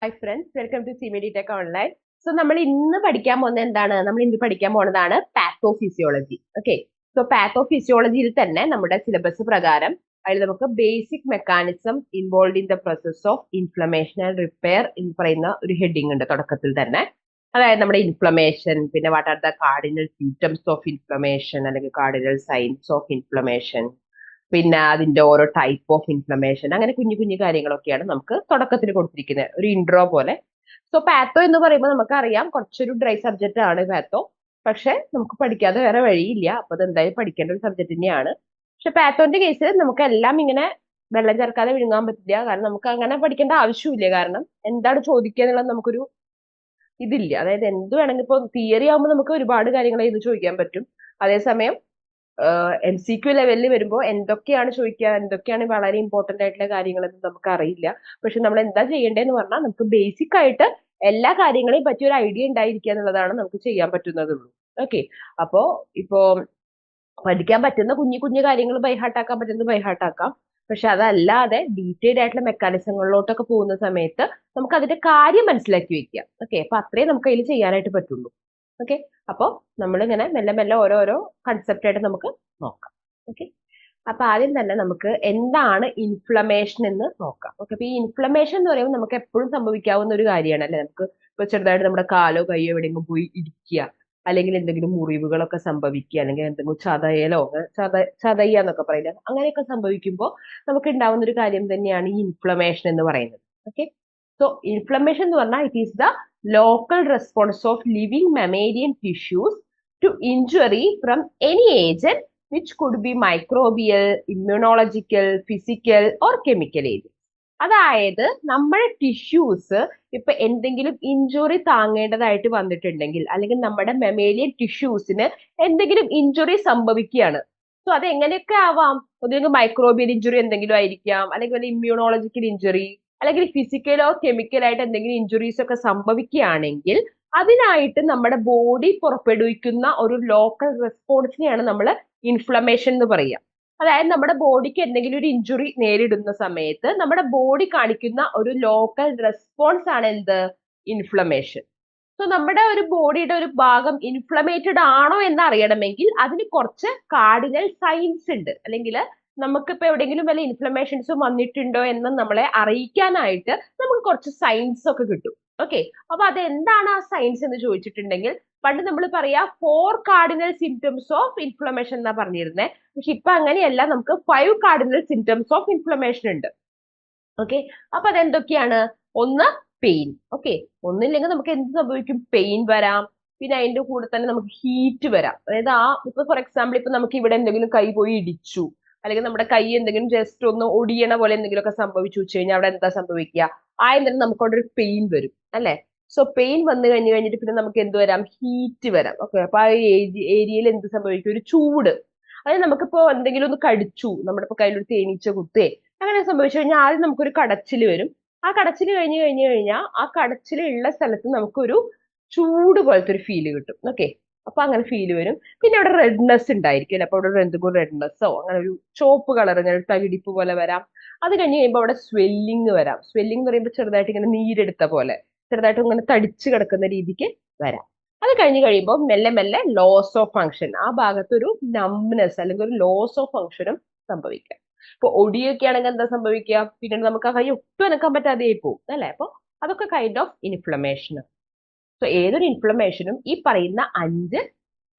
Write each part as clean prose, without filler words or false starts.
Hi friends, welcome to CMD Tech Online. So നമ്മൾ ഇന്ന് പഠിക്കാൻ പോകുന്നത് എന്താണ്? നമ്മൾ ഇന്ന് പഠിക്കാൻ പോകുന്നതാണ് പാത്തോഫിസിയോളജി. ഓക്കെ, സോ പാത്തോഫിസിയോളജിയിൽ തന്നെ നമ്മുടെ സിലബസ് പ്രകാരം അതിൽ നമുക്ക് basic mechanism involve in the process of inflammation and repair എന്ന് പറയുന്ന ഒരു ഹെഡിങ് ഉണ്ട് തുടക്കത്തിൽ തന്നെ. അതായത് നമ്മുടെ ഇൻഫ്ലമേഷൻ, പിന്നെ what are the cardinal symptoms of inflammation അല്ലെങ്കിൽ കാർഡിനൽ സൈൻസ് ഓഫ് ഇൻഫ്ലമേഷൻ, പിന്നെ അതിന്റെ ഓരോ ടൈപ്പ് ഓഫ് ഇൻഫ്ലമേഷൻ, അങ്ങനെ കുഞ്ഞു കുഞ്ഞു കാര്യങ്ങളൊക്കെയാണ് നമുക്ക് തുടക്കത്തിൽ കൊടുത്തിരിക്കുന്നത്, ഒരു ഇൻട്രോ പോലെ. സോ പാത്തോ എന്ന് പറയുമ്പോൾ നമുക്കറിയാം കുറച്ചൊരു ഡ്രൈ സബ്ജക്റ്റ് ആണ് പാത്തോ. പക്ഷെ നമുക്ക് പഠിക്കാതെ വേറെ വഴിയില്ല, അപ്പൊ അത് എന്തായാലും പഠിക്കേണ്ട ഒരു സബ്ജക്ട് തന്നെയാണ്. പക്ഷെ പാത്തോന്റെ കേസിൽ നമുക്ക് എല്ലാം ഇങ്ങനെ വെള്ളം ചേർക്കാതെ വിഴുങ്ങാൻ പറ്റില്ല, കാരണം നമുക്ക് അങ്ങനെ പഠിക്കേണ്ട ആവശ്യമില്ല. കാരണം എന്താണ് ചോദിക്കുക എന്നുള്ളത് നമുക്കൊരു ഇതില്ല. അതായത് എന്ത് വേണമെങ്കിൽ ഇപ്പൊ തിയറി ആകുമ്പോൾ നമുക്ക് ഒരുപാട് കാര്യങ്ങൾ ഇത് ചോദിക്കാൻ പറ്റും. അതേസമയം MCQ ലെവലിൽ വരുമ്പോൾ എന്തൊക്കെയാണ് ചോദിക്കുക, എന്തൊക്കെയാണ് വളരെ ഇമ്പോർട്ടന്റ് ആയിട്ടുള്ള കാര്യങ്ങളെന്ന് നമുക്ക് അറിയില്ല. പക്ഷെ നമ്മൾ എന്താ ചെയ്യേണ്ടതെന്ന് പറഞ്ഞാൽ നമുക്ക് ബേസിക് ആയിട്ട് എല്ലാ കാര്യങ്ങളെയും പറ്റി ഒരു ഐഡിയ ഉണ്ടായിരിക്കുക എന്നുള്ളതാണ് നമുക്ക് ചെയ്യാൻ പറ്റുന്നതുള്ളൂ. ഓക്കെ, അപ്പോ ഇപ്പോ പഠിക്കാൻ പറ്റുന്ന കുഞ്ഞു കുഞ്ഞു കാര്യങ്ങൾ ബൈഹാർട്ടാക്കാൻ പറ്റുന്നത് ബൈഹാർട്ടാക്കാം. പക്ഷെ അതല്ലാതെ ഡീറ്റെയിൽഡ് ആയിട്ടുള്ള മെക്കാനിസങ്ങളിലോട്ടൊക്കെ പോകുന്ന സമയത്ത് നമുക്ക് അതിന്റെ കാര്യം മനസ്സിലാക്കി വെക്കാം. ഓക്കെ, അപ്പൊ അത്രേ നമുക്ക് അതിൽ ചെയ്യാനായിട്ട് പറ്റുള്ളൂ. ഓക്കെ, അപ്പോൾ നമ്മളിങ്ങനെ മെല്ലെ മെല്ലെ ഓരോരോ കൺസെപ്റ്റ് ആയിട്ട് നമുക്ക് നോക്കാം. ഓക്കെ, അപ്പൊ ആദ്യം തന്നെ നമുക്ക് എന്താണ് ഇൻഫ്ലമേഷൻ എന്ന് നോക്കാം. ഓക്കെ, അപ്പൊ ഈ ഇൻഫ്ലമേഷൻ എന്ന് പറയുമ്പോൾ നമുക്ക് എപ്പോഴും സംഭവിക്കാവുന്ന ഒരു കാര്യമാണ് അല്ലെ. നമുക്ക് ഇപ്പൊ ചെറുതായിട്ട് നമ്മുടെ കാലോ കയ്യോ എവിടെയെങ്കിലും പോയി ഇടിക്കുക, അല്ലെങ്കിൽ എന്തെങ്കിലും മുറിവുകളൊക്കെ സംഭവിക്കുക, അല്ലെങ്കിൽ എന്തെങ്കിലും ചതയലോ ചതയ്യ എന്നൊക്കെ പറയില്ല, അങ്ങനെയൊക്കെ സംഭവിക്കുമ്പോൾ നമുക്ക് ഉണ്ടാവുന്ന ഒരു കാര്യം തന്നെയാണ് ഈ ഇൻഫ്ലമേഷൻ എന്ന് പറയുന്നത്. ഓക്കെ, സോ ഇൻഫ്ലമേഷൻ എന്ന് പറഞ്ഞാൽ it is the local response of living mammalian tissues to injury from any agent which could be microbial, immunological, physical or chemical agent. അതായത് നമ്മുടെ ടിഷ്യൂസ് ഇപ്പൊ എന്തെങ്കിലും ഇഞ്ചുറി താങ്ങേണ്ടതായിട്ട് വന്നിട്ടുണ്ടെങ്കിൽ, അല്ലെങ്കിൽ നമ്മുടെ മെമേലിയൻ ടിഷ്യൂസിന് എന്തെങ്കിലും ഇഞ്ചുറി സംഭവിക്കുകയാണ്. സോ അത് എങ്ങനെയൊക്കെ ആവാം. ഒന്നുകിൽ മൈക്രോബിയൽ ഇഞ്ചുറി എന്തെങ്കിലും ആയിരിക്കാം, അല്ലെങ്കിൽ ഇമ്മ്യൂണോളജിക്കൽ ഇഞ്ചുറി, അല്ലെങ്കിൽ ഫിസിക്കലോ കെമിക്കലായിട്ട് എന്തെങ്കിലും ഇഞ്ചുറീസ് ഒക്കെ സംഭവിക്കുകയാണെങ്കിൽ അതിനായിട്ട് നമ്മുടെ ബോഡി പുറപ്പെടുവിക്കുന്ന ഒരു ലോക്കൽ റെസ്പോൺസിനെയാണ് നമ്മൾ ഇൻഫ്ലമേഷൻ എന്ന് പറയുക. അതായത് നമ്മുടെ ബോഡിക്ക് എന്തെങ്കിലും ഒരു ഇഞ്ചുറി നേരിടുന്ന സമയത്ത് നമ്മുടെ ബോഡി കാണിക്കുന്ന ഒരു ലോക്കൽ റെസ്പോൺസ് ആണ് എന്ത്? ഇൻഫ്ലമേഷൻ. സോ നമ്മുടെ ഒരു ബോഡിയുടെ ഒരു ഭാഗം ഇൻഫ്ലമേറ്റഡ് ആണോ എന്ന് അറിയണമെങ്കിൽ അതിന് കുറച്ച് കാർഡിനൽ സൈൻസ് ഉണ്ട്, അല്ലെങ്കിൽ നമുക്കിപ്പോ എവിടെയെങ്കിലും വല്ല ഇൻഫ്ലമേഷൻസും വന്നിട്ടുണ്ടോ എന്ന് നമ്മളെ അറിയിക്കാനായിട്ട് നമുക്ക് കുറച്ച് സൈൻസ് ഒക്കെ കിട്ടും. ഓക്കെ, അപ്പൊ അതെന്താണ് ആ സൈൻസ് എന്ന് ചോദിച്ചിട്ടുണ്ടെങ്കിൽ പണ്ട് നമ്മൾ പറയാ 4 കാർഡിനൽ സിംറ്റംസ് ഓഫ് ഇൻഫ്ലമേഷൻ എന്നാ പറഞ്ഞിരുന്നത്. പക്ഷെ ഇപ്പൊ അങ്ങനെയല്ല, നമുക്ക് 5 കാർഡിനൽ സിംറ്റംസ് ഓഫ് ഇൻഫ്ലമേഷൻ ഉണ്ട്. ഓക്കെ, അപ്പൊ അതെന്തൊക്കെയാണ്? ഒന്ന്, പെയിൻ. ഓക്കെ, ഒന്നില്ലെങ്കിൽ നമുക്ക് എന്ത് സംഭവിക്കും? പെയിൻ വരാം. പിന്നെ അതിന്റെ കൂടെ തന്നെ നമുക്ക് ഹീറ്റ് വരാം. അതായത് ഇപ്പൊ ഫോർ എക്സാമ്പിൾ ഇപ്പൊ നമുക്ക് ഇവിടെ എന്തെങ്കിലും കൈ പോയി ഇടിച്ചു, അല്ലെങ്കിൽ നമ്മുടെ കൈ എന്തെങ്കിലും ജസ്റ്റ് ഒന്ന് ഒടിയണ പോലെ എന്തെങ്കിലുമൊക്കെ സംഭവിച്ചു വെച്ച് കഴിഞ്ഞാൽ അവിടെ എന്താ സംഭവിക്കുക? ആദ്യം നമുക്ക് അവിടെ ഒരു പെയിൻ വരും അല്ലെ. സോ പെയിൻ വന്നു കഴിഞ്ഞിട്ട് പിന്നെ നമുക്ക് എന്ത് വരാം? ഹീറ്റ് വരാം. ഓക്കെ, അപ്പൊ ആ ഏരിയയിൽ എന്ത് സംഭവിക്കും? ഒരു ചൂട്. അതായത് നമുക്കിപ്പോ എന്തെങ്കിലും ഒന്ന് കടിച്ചു, നമ്മുടെ ഇപ്പൊ കയ്യിലൊരു തേനീച്ച കുത്തേ അങ്ങനെ സംഭവിച്ചു കഴിഞ്ഞാൽ ആദ്യം നമുക്കൊരു കടച്ചിൽ വരും. ആ കടച്ചിൽ കഴിഞ്ഞു കഴിഞ്ഞാൽ ആ കടച്ചിൽ ഉള്ള സ്ഥലത്ത് നമുക്കൊരു ചൂട് പോലത്തെ ഒരു ഫീല് കിട്ടും. ഓക്കെ, അപ്പൊ അങ്ങനെ ഫീല് വരും. പിന്നെ അവിടെ റെഡ്നെസ് ഉണ്ടായിരിക്കും. അപ്പൊ അവിടെ എന്തെങ്കിലും റെഡ്നെസ്സോ അങ്ങനെ ഒരു ചോപ്പ് കളർ, ഇങ്ങനെ തകിടിപ്പ് പോലെ വരാം. അത് കഴിഞ്ഞ് കഴിയുമ്പോൾ അവിടെ സ്വെല്ലിങ് വരാം. സ്വെല്ലിങ് എന്ന് പറയുമ്പോൾ ചെറുതായിട്ട് ഇങ്ങനെ നീരെടുത്ത പോലെ, ചെറുതായിട്ട് ഇങ്ങനെ തടിച്ചു കിടക്കുന്ന രീതിക്ക് വരാം. അത് കഴിഞ്ഞ് കഴിയുമ്പോൾ മെല്ലെ മെല്ലെ ലോസ് ഓഫ് ഫങ്ഷൻ, ആ ഭാഗത്ത് ഒരു നംനെസ് അല്ലെങ്കിൽ ഒരു ലോസ് ഓഫ് ഫങ്ഷനും സംഭവിക്കാം. ഇപ്പൊ ഒടിയൊക്കെ ആണെങ്കിൽ എന്താ സംഭവിക്കുക? പിന്നീട് നമുക്ക് ആ കൈ ഒട്ടും അനക്കാൻ പറ്റാതെ ആയി പോകും അല്ലെ. അപ്പൊ അതൊക്കെ കൈൻഡ് ഓഫ് ഇൻഫ്ലമേഷൻ. സോ ഏതൊരു ഇൻഫ്ലമേഷനും ഈ പറയുന്ന 5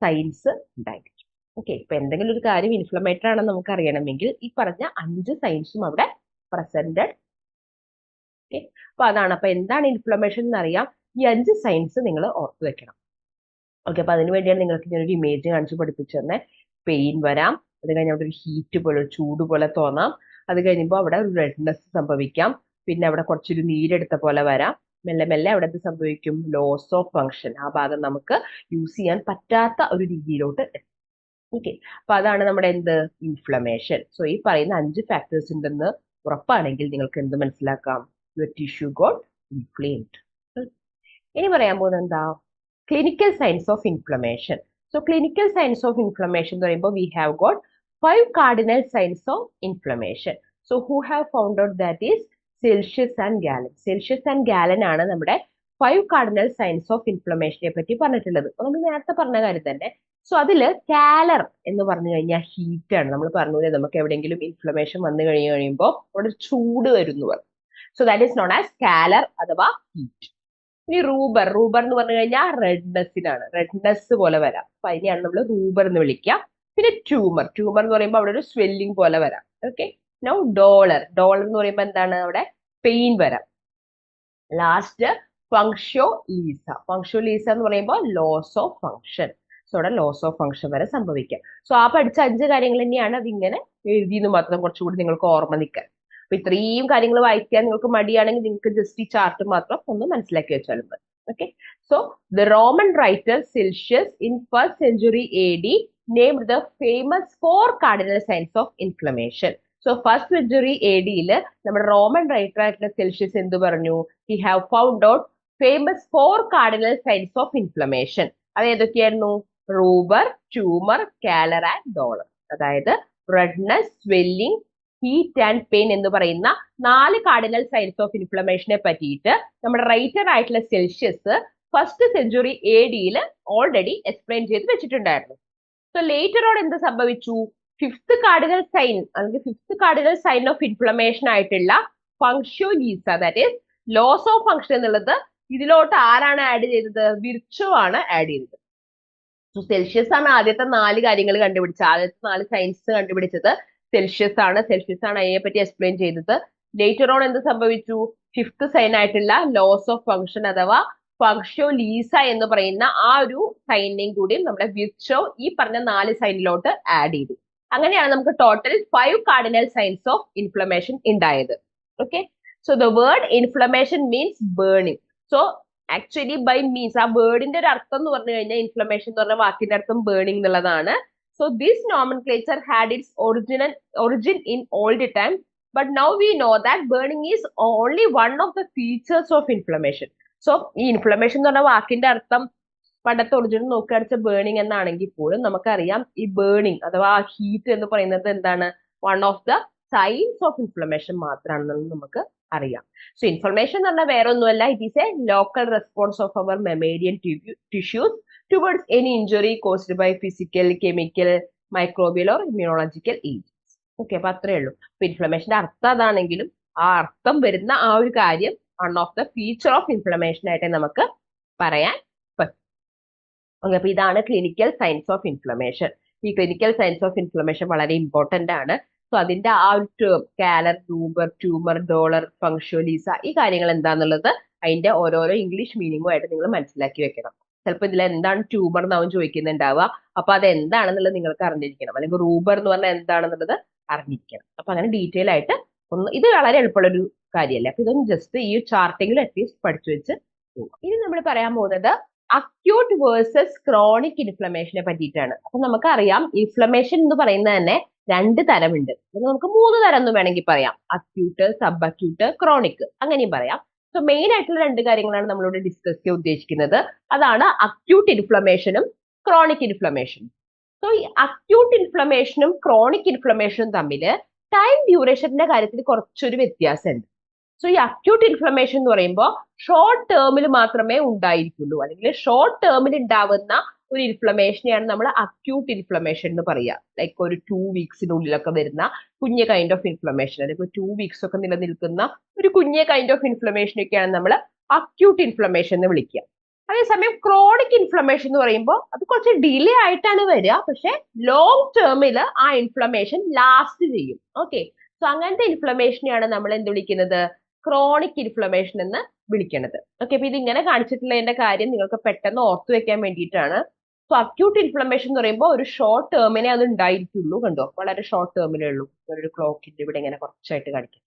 സൈൻസ് ഉണ്ടായിരിക്കും. ഓക്കെ, ഇപ്പൊ എന്തെങ്കിലും ഒരു കാര്യം ഇൻഫ്ലമേറ്റഡ് ആണെന്ന് നമുക്ക് അറിയണമെങ്കിൽ ഈ പറഞ്ഞ 5 സൈൻസും അവിടെ പ്രസന്റഡ്. ഓക്കെ, അപ്പൊ അതാണ്. അപ്പൊ എന്താണ് ഇൻഫ്ലമേഷൻ എന്ന് അറിയാം, ഈ 5 സൈൻസ് നിങ്ങൾ ഓർത്ത് വെക്കണം. ഓക്കെ, അപ്പൊ അതിനു വേണ്ടിയാണ് നിങ്ങൾക്ക് ഞാനൊരു ഇമേജ് കാണിച്ച് പഠിപ്പിച്ചു തന്നെ. പെയിൻ വരാം, അത് കഴിഞ്ഞ് അവിടെ ഒരു ഹീറ്റ് പോലെ, ഒരു ചൂട് പോലെ തോന്നാം. അത് കഴിയുമ്പോൾ അവിടെ ഒരു റെഡ്നെസ് സംഭവിക്കാം. പിന്നെ അവിടെ കുറച്ചൊരു നീരെടുത്ത പോലെ വരാം. മെല്ലെ മെല്ലെ അവിടെ എന്ത് സംഭവിക്കും? ലോസ് ഓഫ് ഫങ്ഷൻ, ആ ഭാഗം നമുക്ക് യൂസ് ചെയ്യാൻ പറ്റാത്ത ഒരു രീതിയിലോട്ട് എത്തും. ഓക്കെ, അപ്പൊ അതാണ് നമ്മുടെ എന്ത്? ഇൻഫ്ലമേഷൻ. സോ ഈ പറയുന്ന 5 ഫാക്ടേഴ്സ് ഉണ്ടെന്ന് ഉറപ്പാണെങ്കിൽ നിങ്ങൾക്ക് എന്ത് മനസ്സിലാക്കാം? Your tissue got inflamed. ഇനി പറയാൻ പോകുന്നത് എന്താ? Clinical signs of inflammation. So clinical signs of inflammation എന്ന് പറയുമ്പോൾ we have got 5 cardinal signs of inflammation. So who have found out that is Celsius and gallon. Celsius and gallon ആണ് നമ്മുടെ 5 cardinal signs of ഇൻഫ്ലമേഷനെ പറ്റി പറഞ്ഞിട്ടുള്ളത്. നമ്മൾ നേരത്തെ പറഞ്ഞ കാര്യം തന്നെ. സോ അതില് കാലർ എന്ന് പറഞ്ഞു കഴിഞ്ഞാൽ ഹീറ്റ് ആണ്. നമ്മൾ പറഞ്ഞൂലേ നമുക്ക് എവിടെയെങ്കിലും ഇൻഫ്ലമേഷൻ വന്നു കഴിയുമ്പോൾ അവിടെ ചൂട് വരുന്നു. So that is known as calor അഥവാ ഹീറ്റ്. ഇനി റൂബർ. റൂബർ എന്ന് പറഞ്ഞു കഴിഞ്ഞാൽ റെഡ്നെസ്സിനാണ്. റെഡ്നെസ് പോലെ വരാം. അപ്പൊ അതിനെയാണ് നമ്മൾ റൂബർ എന്ന് വിളിക്കുക. പിന്നെ ട്യൂമർ. ട്യൂമർ എന്ന് പറയുമ്പോൾ അവിടെ ഒരു സ്വെല്ലിംഗ് പോലെ വരാം. ഓക്കെ. Now dollar. ഡോളർ എന്ന് പറയുമ്പോൾ എന്താണ്? അവിടെ പെയിൻ വരാം. Last functio laesa. Functio laesa എന്ന് പറയുമ്പോൾ ലോസ് ഓഫ് ഫങ്ഷൻ. സോ അവിടെ ലോസ് ഓഫ് ഫങ്ഷൻ വരെ സംഭവിക്കാം. സോ ആ പഠിച്ച 5 കാര്യങ്ങൾ തന്നെയാണ് അതിങ്ങനെ എഴുതിയെന്ന് മാത്രം കുറച്ചുകൂടി നിങ്ങൾക്ക് ഓർമ്മ നിൽക്കാൻ. അപ്പൊ ഇത്രയും കാര്യങ്ങൾ വായിക്കാൻ നിങ്ങൾക്ക് മടിയാണെങ്കിൽ നിങ്ങൾക്ക് ജസ്റ്റ് ഈ ചാർട്ട് മാത്രം ഒന്ന് മനസ്സിലാക്കി വെച്ചാലും മതി. Okay. So the Roman writer Celsius in 1st century AD named the famous 4 cardinal signs of inflammation. So 1st century AD നമ്മുടെ റോമൻ റൈറ്റർ ആയിട്ടുള്ള സെൽഷ്യസ് എന്ത് പറഞ്ഞു? He have found out famous 4 cardinal signs of inflammation. അത് ഏതൊക്കെയായിരുന്നു? റൂബർ, tumour, കാലർ and dollar. അതായത് redness, swelling, heat and pain എന്ന് പറയുന്ന 4 cardinal signs of ഇൻഫ്ലമേഷനെ പറ്റിയിട്ട് നമ്മുടെ റൈറ്റർ ആയിട്ടുള്ള Celsius 1st century AD already explain ചെയ്ത് വെച്ചിട്ടുണ്ടായിരുന്നു. സോ ലേറ്റർ ഓൺ എന്ത് സംഭവിച്ചു? 5th കാർഡിനൽ സൈൻ അല്ലെങ്കിൽ 5th cardinal sign of inflammation ആയിട്ടുള്ള functio laesa, that is loss of function എന്നുള്ളത് ഇതിലോട്ട് ആരാണ് ആഡ് ചെയ്തത്? വിർച്ചോ ആണ് ആഡ് ചെയ്തത്. സോ സെൽഷ്യസ് ആണ് ആദ്യത്തെ 4 കാര്യങ്ങൾ കണ്ടുപിടിച്ചത്. ആദ്യത്തെ 4 സയൻസ് കണ്ടുപിടിച്ചത് സെൽഷ്യസ് ആണ്. സെൽഷ്യസ് ആണ് അതിനെ പറ്റി എക്സ്പ്ലെയിൻ ചെയ്തത്. ലേറ്റർ ഓൺ എന്ത് സംഭവിച്ചു? 5th സൈൻ ആയിട്ടുള്ള ലോസ് ഓഫ് ഫങ്ഷൻ അഥവാ ഫങ്ഷ്യോ ലീസ എന്ന് പറയുന്ന ആ ഒരു സൈനിനെയും കൂടി നമ്മുടെ വിർച്ചോ ഈ പറഞ്ഞ 4 സൈനിലോട്ട് ആഡ് ചെയ്തു. അങ്ങനെയാണ് നമുക്ക് total 5 cardinal signs of inflammation ഉണ്ടായത്. Okay. So the word inflammation means burning. So actually by means ആ വേർഡിന്റെ ഒരു അർത്ഥം എന്ന് പറഞ്ഞു കഴിഞ്ഞാൽ ഇൻഫ്ലമേഷൻ എന്ന് പറഞ്ഞ വാക്കിന്റെ അർത്ഥം ബേണിംഗ് എന്നുള്ളതാണ്. So this nomenclature had its origin in old time, but now we know that burning is only one of the features of inflammation. So ഈ ഇൻഫ്ലമേഷൻ എന്ന് പറഞ്ഞ വാക്കിന്റെ അർത്ഥം പണ്ടത്തെ ഒറിജിനൽ നോക്കുകയാണെച്ച ബേണിംഗ് എന്നാണെങ്കിൽ പോലും നമുക്കറിയാം ഈ ബേണിംഗ് അഥവാ ഹീറ്റ് എന്ന് പറയുന്നത് എന്താണ്? One of the signs of inflammation മാത്രമാണെന്ന് നമുക്ക് അറിയാം. സോ ഇൻഫ്ലമേഷൻ എന്ന് പറഞ്ഞാൽ വേറെ ഒന്നുമല്ല, it is a local response of our mammalian tissues towards any injury caused by physical, chemical, microbial or immunological agents. Okay. അപ്പൊ അത്രേ ഉള്ളൂ. അപ്പൊ ഇൻഫ്ലമേഷന്റെ അർത്ഥം അതാണെങ്കിലും ആ അർത്ഥം വരുന്ന ആ ഒരു കാര്യം one of the feature of inflammation ആയിട്ട് നമുക്ക് പറയാൻ പറ്റും. ഓക്കെ. അപ്പൊ ഇതാണ് ക്ലിനിക്കൽ സയൻസ് ഓഫ് ഇൻഫ്ലമേഷൻ. ഈ ക്ലിനിക്കൽ സയൻസ് ഓഫ് ഇൻഫ്ലമേഷൻ വളരെ ഇമ്പോർട്ടന്റ് ആണ്. സോ അതിന്റെ ആ ഒരു ടേം കാലർ, റൂബർ, ട്യൂമർ, ഡോളർ, ഫങ്ഷ്യോ ലീസ ഈ കാര്യങ്ങൾ എന്താന്നുള്ളത് അതിന്റെ ഓരോരോ ഇംഗ്ലീഷ് മീനിങ്ങും ആയിട്ട് നിങ്ങൾ മനസ്സിലാക്കി വെക്കണം. ചിലപ്പോൾ ഇതിൽ എന്താണ് ട്യൂമർ എന്നാവും ചോദിക്കുന്നുണ്ടാവുക. അപ്പൊ അത് എന്താണെന്നുള്ളത് നിങ്ങൾക്ക് അറിഞ്ഞിരിക്കണം. അല്ലെങ്കിൽ റൂബർ എന്ന് പറഞ്ഞാൽ എന്താണെന്നുള്ളത് അറിഞ്ഞിരിക്കണം. അപ്പൊ അങ്ങനെ ഡീറ്റെയിൽ ആയിട്ട് ഒന്ന്, ഇത് വളരെ എളുപ്പമുള്ള ഒരു കാര്യമല്ലേ. അപ്പൊ ഇതൊന്ന് ജസ്റ്റ് ഈ ചാർട്ടിങ്ങിൽ അറ്റ്ലീസ്റ്റ് പഠിച്ചു വെച്ച് പോകാം. ഇനി നമ്മൾ പറയാൻ പോകുന്നത് അക്യൂട്ട് വേഴ്സസ് ക്രോണിക് ഇൻഫ്ലമേഷനെ പറ്റിയിട്ടാണ്. അപ്പൊ നമുക്കറിയാം ഇൻഫ്ലമേഷൻ എന്ന് പറയുന്നത് തന്നെ 2 തരമുണ്ട്. നമുക്ക് 3 തരം എന്ന് വേണമെങ്കിൽ പറയാം. അക്യൂട്ട്, സബ് അക്യൂട്ട്, ക്രോണിക് അങ്ങനെയും പറയാം. സോ മെയിൻ ആയിട്ടുള്ള 2 കാര്യങ്ങളാണ് നമ്മളിവിടെ ഡിസ്കസ് ചെയ്യാൻ ഉദ്ദേശിക്കുന്നത്. അതാണ് അക്യൂട്ട് ഇൻഫ്ലമേഷനും ക്രോണിക് ഇൻഫ്ലമേഷനും. സോ ഈ അക്യൂട്ട് ഇൻഫ്ലമേഷനും ക്രോണിക് ഇൻഫ്ലമേഷനും തമ്മിൽ ടൈം ഡ്യൂറേഷന്റെ കാര്യത്തിൽ കുറച്ചൊരു വ്യത്യാസമുണ്ട്. സോ ഈ അക്യൂട്ട് ഇൻഫ്ലമേഷൻ എന്ന് പറയുമ്പോൾ ഷോർട്ട് ടേമിൽ മാത്രമേ ഉണ്ടായിരിക്കുള്ളൂ, അല്ലെങ്കിൽ ഷോർട്ട് ടേമിൽ ഉണ്ടാവുന്ന ഒരു ഇൻഫ്ലമേഷനെയാണ് നമ്മൾ അക്യൂട്ട് ഇൻഫ്ലമേഷൻ എന്ന് പറയുക. ലൈക്ക് ഒരു 2 വീക്സിനുള്ളിലൊക്കെ വരുന്ന കുഞ്ഞ് കൈൻഡ് ഓഫ് ഇൻഫ്ലമേഷൻ, അല്ലെങ്കിൽ 2 വീക്സ് ഒക്കെ നിലനിൽക്കുന്ന ഒരു കുഞ്ഞ് കൈൻഡ് ഓഫ് ഇൻഫ്ലമേഷൻ ഒക്കെയാണ് നമ്മൾ അക്യൂട്ട് ഇൻഫ്ലമേഷൻ എന്ന് വിളിക്കുക. അതേസമയം ക്രോണിക് ഇൻഫ്ലമേഷൻ എന്ന് പറയുമ്പോൾ അത് കുറച്ച് ഡിലേ ആയിട്ടാണ് വരിക, പക്ഷെ ലോങ് ടേമിൽ ആ ഇൻഫ്ലമേഷൻ ലാസ്റ്റ് ചെയ്യും. ഓക്കെ. സോ അങ്ങനത്തെ ഇൻഫ്ലമേഷനെയാണ് നമ്മൾ എന്ത് വിളിക്കുന്നത്? ക്രോണിക് ഇൻഫ്ലമേഷൻ എന്ന് വിളിക്കുന്നത്. ഓക്കെ. അപ്പൊ ഇത് ഇങ്ങനെ കാണിച്ചിട്ടുള്ളതിന്റെ കാര്യം നിങ്ങൾക്ക് പെട്ടെന്ന് ഓർത്തു വെക്കാൻ വേണ്ടിയിട്ടാണ്. സോ അക്യൂട്ട് ഇൻഫ്ലമേഷൻ എന്ന് പറയുമ്പോൾ ഒരു ഷോർട്ട് ടേമിനെ അത് ഉണ്ടായിരിക്കുള്ളൂ. കണ്ടോ, വളരെ ഷോർട്ട് ടേമിലേ ഉള്ളൂ. ഒരു ക്ലോക്കിന്റെ ഇവിടെ ഇങ്ങനെ കുറച്ചായിട്ട് കാണിക്കും.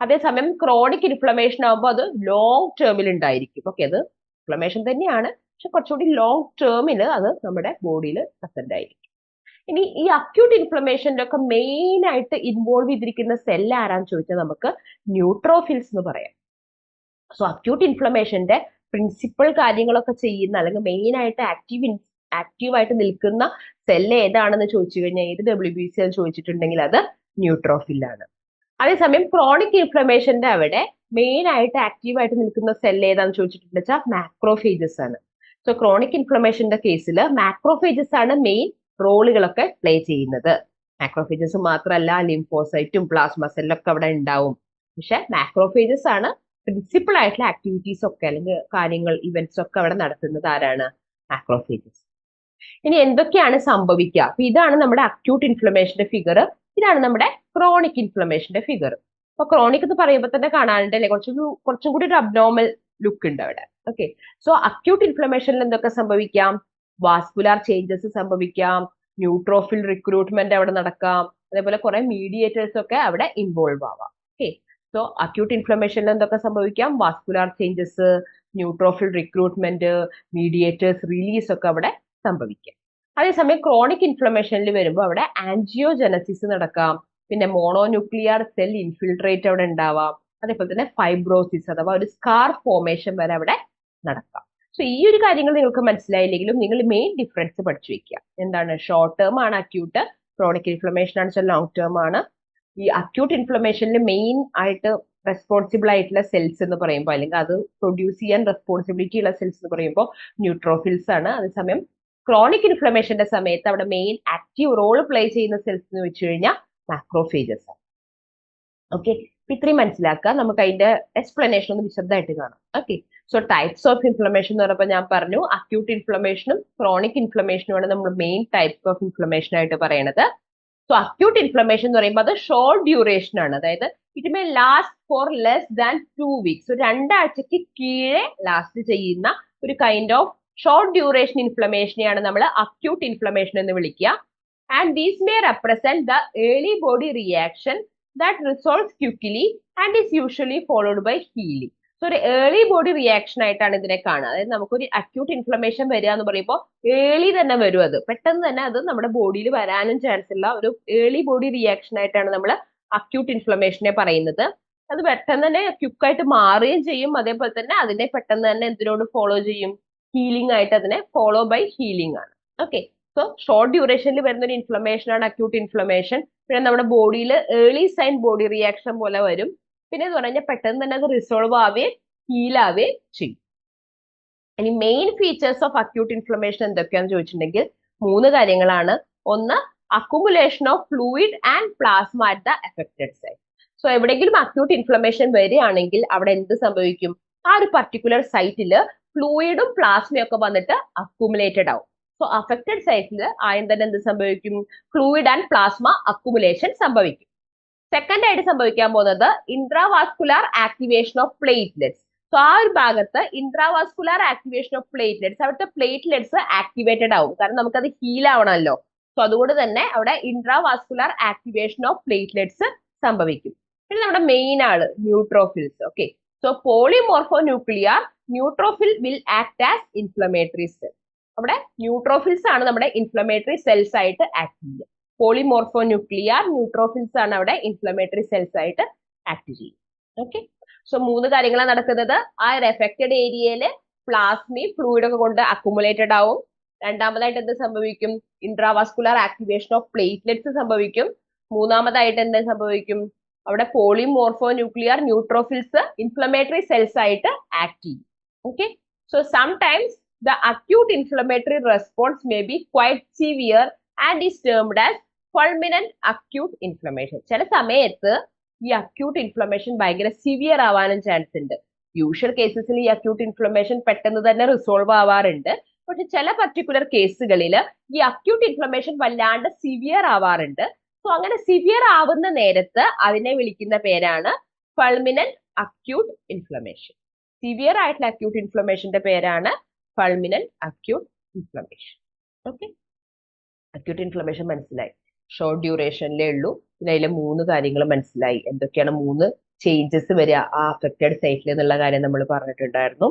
അതേസമയം ക്രോണിക് ഇൻഫ്ലമേഷൻ ആകുമ്പോൾ അത് ലോങ് ടേമിൽ ഉണ്ടായിരിക്കും. ഓക്കെ. അത് ഇൻഫ്ലമേഷൻ തന്നെയാണ്, പക്ഷെ കുറച്ചുകൂടി ലോങ് ടേമിൽ അത് നമ്മുടെ ബോഡിയിൽ പ്രസന്റ് ആയിരിക്കും. ഇനി ഈ അക്യൂട്ട് ഇൻഫ്ലമേഷന്റെ ഒക്കെ മെയിൻ ആയിട്ട് ഇൻവോൾവ് ചെയ്തിരിക്കുന്ന സെൽ ആരാന്ന് ചോദിച്ചാൽ നമുക്ക് ന്യൂട്രോഫിൽസ് എന്ന് പറയാം. സോ അക്യൂട്ട് ഇൻഫ്ലമേഷന്റെ പ്രിൻസിപ്പൽ കാര്യങ്ങളൊക്കെ ചെയ്യുന്ന അല്ലെങ്കിൽ മെയിൻ ആയിട്ട് ആക്റ്റീവായിട്ട് നിൽക്കുന്ന സെല്ല് ഏതാണെന്ന് ചോദിച്ചു കഴിഞ്ഞാൽ ഏത് WBC ചോദിച്ചിട്ടുണ്ടെങ്കിൽ അത് ന്യൂട്രോഫിൽ ആണ്. അതേസമയം ക്രോണിക് ഇൻഫ്ലമേഷന്റെ അവിടെ മെയിൻ ആയിട്ട് ആക്റ്റീവ് ആയിട്ട് നിൽക്കുന്ന സെൽ ഏതാണെന്ന് ചോദിച്ചിട്ടുണ്ടെന്ന് വെച്ചാൽ മാക്രോഫേജസ് ആണ്. സോ ക്രോണിക് ഇൻഫ്ലമേഷന്റെ കേസിൽ മാക്രോഫേജസ് ആണ് മെയിൻ റോളുകളൊക്കെ പ്ലേ ചെയ്യുന്നത്. മാക്രോഫേജസ് മാത്രമല്ല ലിംഫോസൈറ്റും പ്ലാസ്മ സെല്ലൊക്കെ അവിടെ ഉണ്ടാവും. പക്ഷെ മാക്രോഫേജസ് ആണ് പ്രിൻസിപ്പൾ ആയിട്ടുള്ള ആക്ടിവിറ്റീസ് ഒക്കെ അല്ലെങ്കിൽ കാര്യങ്ങൾ ഇവന്റ്സ് ഒക്കെ അവിടെ നടത്തുന്നത് ആരാണ്? മാക്രോഫേജസ്. ഇനി എന്തൊക്കെയാണ് സംഭവിക്കുക? അപ്പൊ ഇതാണ് നമ്മുടെ അക്യൂട്ട് ഇൻഫ്ലമേഷന്റെ ഫിഗർ, ഇതാണ് നമ്മുടെ ക്രോണിക് ഇൻഫ്ലമേഷന്റെ ഫിഗർ. അപ്പൊ ക്രോണിക് എന്ന് പറയുമ്പോൾ തന്നെ കാണാനുണ്ട് അല്ലെ, കുറച്ചും കൂടി ഒരു അബ്നോർമൽ ലുക്ക് ഉണ്ട് അവിടെ. ഓക്കെ, സോ അക്യൂട്ട് ഇൻഫ്ലമേഷനിൽ എന്തൊക്കെ സംഭവിക്കാം? വാസ്കുലാർ ചേഞ്ചസ് സംഭവിക്കാം, ന്യൂട്രോഫിൽ റിക്രൂട്ട്മെന്റ് അവിടെ നടക്കാം, അതേപോലെ കുറെ മീഡിയേറ്റേഴ്സ് ഒക്കെ അവിടെ ഇൻവോൾവ് ആവാം. ഓക്കെ, സോ അക്യൂട്ട് ഇൻഫ്ലമേഷനിൽ എന്തൊക്കെ സംഭവിക്കാം? Vascular changes, neutrophil recruitment, mediators release ഒക്കെ അവിടെ സംഭവിക്കാം. അതേസമയം ക്രോണിക് ഇൻഫ്ലമേഷനിൽ വരുമ്പോൾ അവിടെ ആൻജിയോജനസിസ് നടക്കാം, പിന്നെ മോണോന്യൂക്ലിയർ സെൽ ഇൻഫിൽട്രേറ്റ് അവിടെ ഉണ്ടാവാം, അതേപോലെ തന്നെ ഫൈബ്രോസിസ് അഥവാ ഒരു സ്കാർ ഫോർമേഷൻ വരെ അവിടെ നടക്കാം. സോ ഈ ഒരു കാര്യങ്ങൾ നിങ്ങൾക്ക് മനസ്സിലായില്ലെങ്കിലും നിങ്ങൾ മെയിൻ ഡിഫറൻസ് പഠിച്ചു വെക്കുക. എന്താണ്? ഷോർട്ട് ടേം ആണ് അക്യൂട്ട്, ക്രോണിക് ഇൻഫ്ലമേഷൻ ആണ് വെച്ചാൽ ലോങ് ടേം ആണ്. ഈ അക്യൂട്ട് ഇൻഫ്ലമേഷനിൽ മെയിൻ ആയിട്ട് റെസ്പോൺസിബിൾ ആയിട്ടുള്ള സെൽസ് എന്ന് പറയുമ്പോൾ, അല്ലെങ്കിൽ അത് പ്രൊഡ്യൂസ് ചെയ്യാൻ റെസ്പോൺസിബിലിറ്റി ഉള്ള സെൽസ് എന്ന് പറയുമ്പോൾ ന്യൂട്രോഫിൽസ് ആണ്. അതേസമയം ക്രോണിക് ഇൻഫ്ലമേഷന്റെ സമയത്ത് അവിടെ മെയിൻ ആക്റ്റീവ് റോൾ പ്ലേ ചെയ്യുന്ന സെൽസ് എന്ന് വെച്ച് കഴിഞ്ഞാൽ മാക്രോഫേജസ് ആണ്. ഓക്കെ, ഇത്രയും മനസ്സിലാക്കുക. നമുക്ക് അതിന്റെ എക്സ്പ്ലനേഷൻ ഒന്ന് വിശദമായിട്ട് കാണാം. Okay, so types of inflammation എന്ന് പറയുമ്പോൾ ഞാൻ പറഞ്ഞു അക്യൂട്ട് ഇൻഫ്ലമേഷനും ക്രോണിക് ഇൻഫ്ലമേഷനുമാണ് നമ്മൾ മെയിൻ ടൈപ്സ് ഓഫ് ഇൻഫ്ലമേഷൻ ആയിട്ട് പറയുന്നത്. സോ അക്യൂട്ട് ഇൻഫ്ലമേഷൻ എന്ന് പറയുമ്പോൾ അത് ഷോർട്ട് ഡ്യൂറേഷൻ ആണ്, അതായത് it may last for less than 2 weeks, 2 ആഴ്ചക്ക് കീഴെ ലാസ്റ്റ് ചെയ്യുന്ന ഒരു കൈൻഡ് ഓഫ് ഷോർട്ട് ഡ്യൂറേഷൻ ഇൻഫ്ലമേഷനെയാണ് നമ്മൾ അക്യൂട്ട് ഇൻഫ്ലമേഷൻ എന്ന് വിളിക്കുക. And these may represent the early body reaction that resolves quickly and is usually followed by healing. So ഒരു early body reaction ആയിട്ടാണ് ഇതിനെ കാണുക. അതായത് നമുക്കൊരു അക്യൂട്ട് ഇൻഫ്ലമേഷൻ വരിക എന്ന് പറയുമ്പോൾ ഏർലി തന്നെ വരും, അത് പെട്ടെന്ന് തന്നെ അത് നമ്മുടെ ബോഡിയിൽ വരാനും ചാൻസ് ഉള്ള ഒരു ഏർലി ബോഡി റിയാക്ഷൻ ആയിട്ടാണ് നമ്മൾ അക്യൂട്ട് ഇൻഫ്ലമേഷനെ പറയുന്നത്. അത് പെട്ടെന്ന് തന്നെ ക്വിക്കായിട്ട് മാറുകയും ചെയ്യും, അതേപോലെ തന്നെ അതിനെ പെട്ടെന്ന് തന്നെ എന്തിനോട് ഫോളോ ചെയ്യും? ഹീലിംഗ് ആയിട്ട് അതിനെ ഫോളോ ബൈ ഹീലിംഗ് ആണ്. ഓക്കെ, സോ ഷോർട്ട് ഡ്യൂറേഷനിൽ വരുന്ന ഒരു ഇൻഫ്ലമേഷൻ ആണ് അക്യൂട്ട് ഇൻഫ്ലമേഷൻ. പിന്നെ നമ്മുടെ ബോഡിയിൽ ഏർലി സൈൻ ബോഡി റിയാക്ഷൻ പോലെ വരും, പിന്നെ എന്ന് പറഞ്ഞാൽ പെട്ടെന്ന് തന്നെ അത് റിസോൾവ് ആവുകയും ഹീൽ ആവുകയും ചെയ്യും. ഇനി main features of acute inflammation എന്തൊക്കെയാണെന്ന് ചോദിച്ചിട്ടുണ്ടെങ്കിൽ 3 കാര്യങ്ങളാണ്. ഒന്ന്, accumulation of fluid and plasma at the affected site. So എവിടെയെങ്കിലും അക്യൂട്ട് ഇൻഫ്ലമേഷൻ വരികയാണെങ്കിൽ അവിടെ എന്ത് സംഭവിക്കും? ആ ഒരു പർട്ടിക്കുലർ സൈറ്റിൽ ഫ്ലൂയിഡും പ്ലാസ്മയും ഒക്കെ വന്നിട്ട് അക്കുമുലേറ്റഡ് ആവും. സോ അഫക്റ്റഡ് സൈറ്റിൽ ആദ്യം തന്നെ എന്ത് സംഭവിക്കും? ഫ്ലൂയിഡ് ആൻഡ് പ്ലാസ്മ അക്കുമുലേഷൻ സംഭവിക്കും. സെക്കൻഡ് ആയിട്ട് സംഭവിക്കാൻ പോകുന്നത് intravascular activation of platelets. So ആ ഒരു ഭാഗത്ത് ഇൻട്രാവാസ്കുലാർ ആക്ടിവേഷൻ ഓഫ് പ്ലേറ്റ്ലെറ്റ്സ്, അവിടുത്തെ പ്ലേറ്റ്ലെറ്റ്സ് ആക്ടിവേറ്റഡ് ആവും, കാരണം നമുക്കത് ഹീൽ ആവണമല്ലോ. സോ അതുകൊണ്ട് തന്നെ അവിടെ ഇൻട്രാവാസ്കുലാർ ആക്ടിവേഷൻ ഓഫ് പ്ലേറ്റ്ലെറ്റ്സ് സംഭവിക്കും. പിന്നെ നമ്മുടെ മെയിൻ ആണ് neutrophils. Okay, so polymorphonuclear neutrophil will act as inflammatory cell. അവിടെ ന്യൂട്രോഫിൽസ് ആണ് നമ്മുടെ ഇൻഫ്ലമേറ്ററി സെൽസ് ആയിട്ട് ആക്ട് ചെയ്യുക. പോളിമോർഫോ ന്യൂക്ലിയർ ന്യൂട്രോഫിൽസ് ആണ് അവിടെ ഇൻഫ്ലമേറ്ററി സെൽസ് ആയിട്ട് ആക്ട് ചെയ്യുക. ഓക്കെ, സോ 3 കാര്യങ്ങളാണ് നടക്കുന്നത്. ആ ഒരു എഫക്റ്റഡ് ഏരിയയിൽ പ്ലാസ്മയും ഫ്ലൂയിഡ് ഒക്കെ കൊണ്ട് അക്കുമുലേറ്റഡ് ആവും. രണ്ടാമതായിട്ട് എന്ത് സംഭവിക്കും? ഇൻട്രാവാസ്കുലാർ ആക്ടിവേഷൻ ഓഫ് പ്ലേറ്റ്ലെറ്റ്സ് സംഭവിക്കും. മൂന്നാമതായിട്ട് എന്ത് സംഭവിക്കും? അവിടെ പോളിമോർഫോ ന്യൂക്ലിയർ ന്യൂട്രോഫിൽസ് ഇൻഫ്ലമേറ്ററി സെൽസ് ആയിട്ട് ആക്ട് ചെയ്യും. Okay, so sometimes the acute inflammatory response may be quite severe and is termed as fulminant acute inflammation. ചില സമയത്ത് ഈ അക്യൂട്ട് ഇൻഫ്ലമേഷൻ ഭയങ്കര സിവിയർ ആവാനും ചാൻസ് ഉണ്ട്. യൂഷ്വൽ കേസസിൽ ഈ അക്യൂട്ട് ഇൻഫ്ലമേഷൻ പെട്ടെന്ന് തന്നെ റിസോൾവ് ആവാറുണ്ട്. പക്ഷെ ചില പർട്ടിക്കുലർ കേസുകളിൽ ഈ അക്യൂട്ട് ഇൻഫ്ലമേഷൻ വല്ലാണ്ട് സിവിയർ ആവാറുണ്ട്. സോ അങ്ങനെ സിവിയർ ആവുന്ന നേരത്ത് അതിനെ വിളിക്കുന്ന പേരാണ് ഫൾമിനന്റ് അക്യൂട്ട് ഇൻഫ്ലമേഷൻ. സിവിയർ ആയിട്ടുള്ള അക്യൂട്ട് ഇൻഫ്ലമേഷന്റെ പേരാണ് fulminant acute inflammation. Okay, acute inflammation മനസ്സിലായി, ഷോർട്ട് ഡ്യൂറേഷനിലേ ഉള്ളൂ. പിന്നെ അതിലെ 3 കാര്യങ്ങൾ മനസ്സിലായി, എന്തൊക്കെയാണ് 3 ചേഞ്ചസ് വരിക ആ അഫക്റ്റഡ് സൈറ്റിൽ എന്നുള്ള കാര്യം നമ്മൾ പറഞ്ഞിട്ടുണ്ടായിരുന്നു.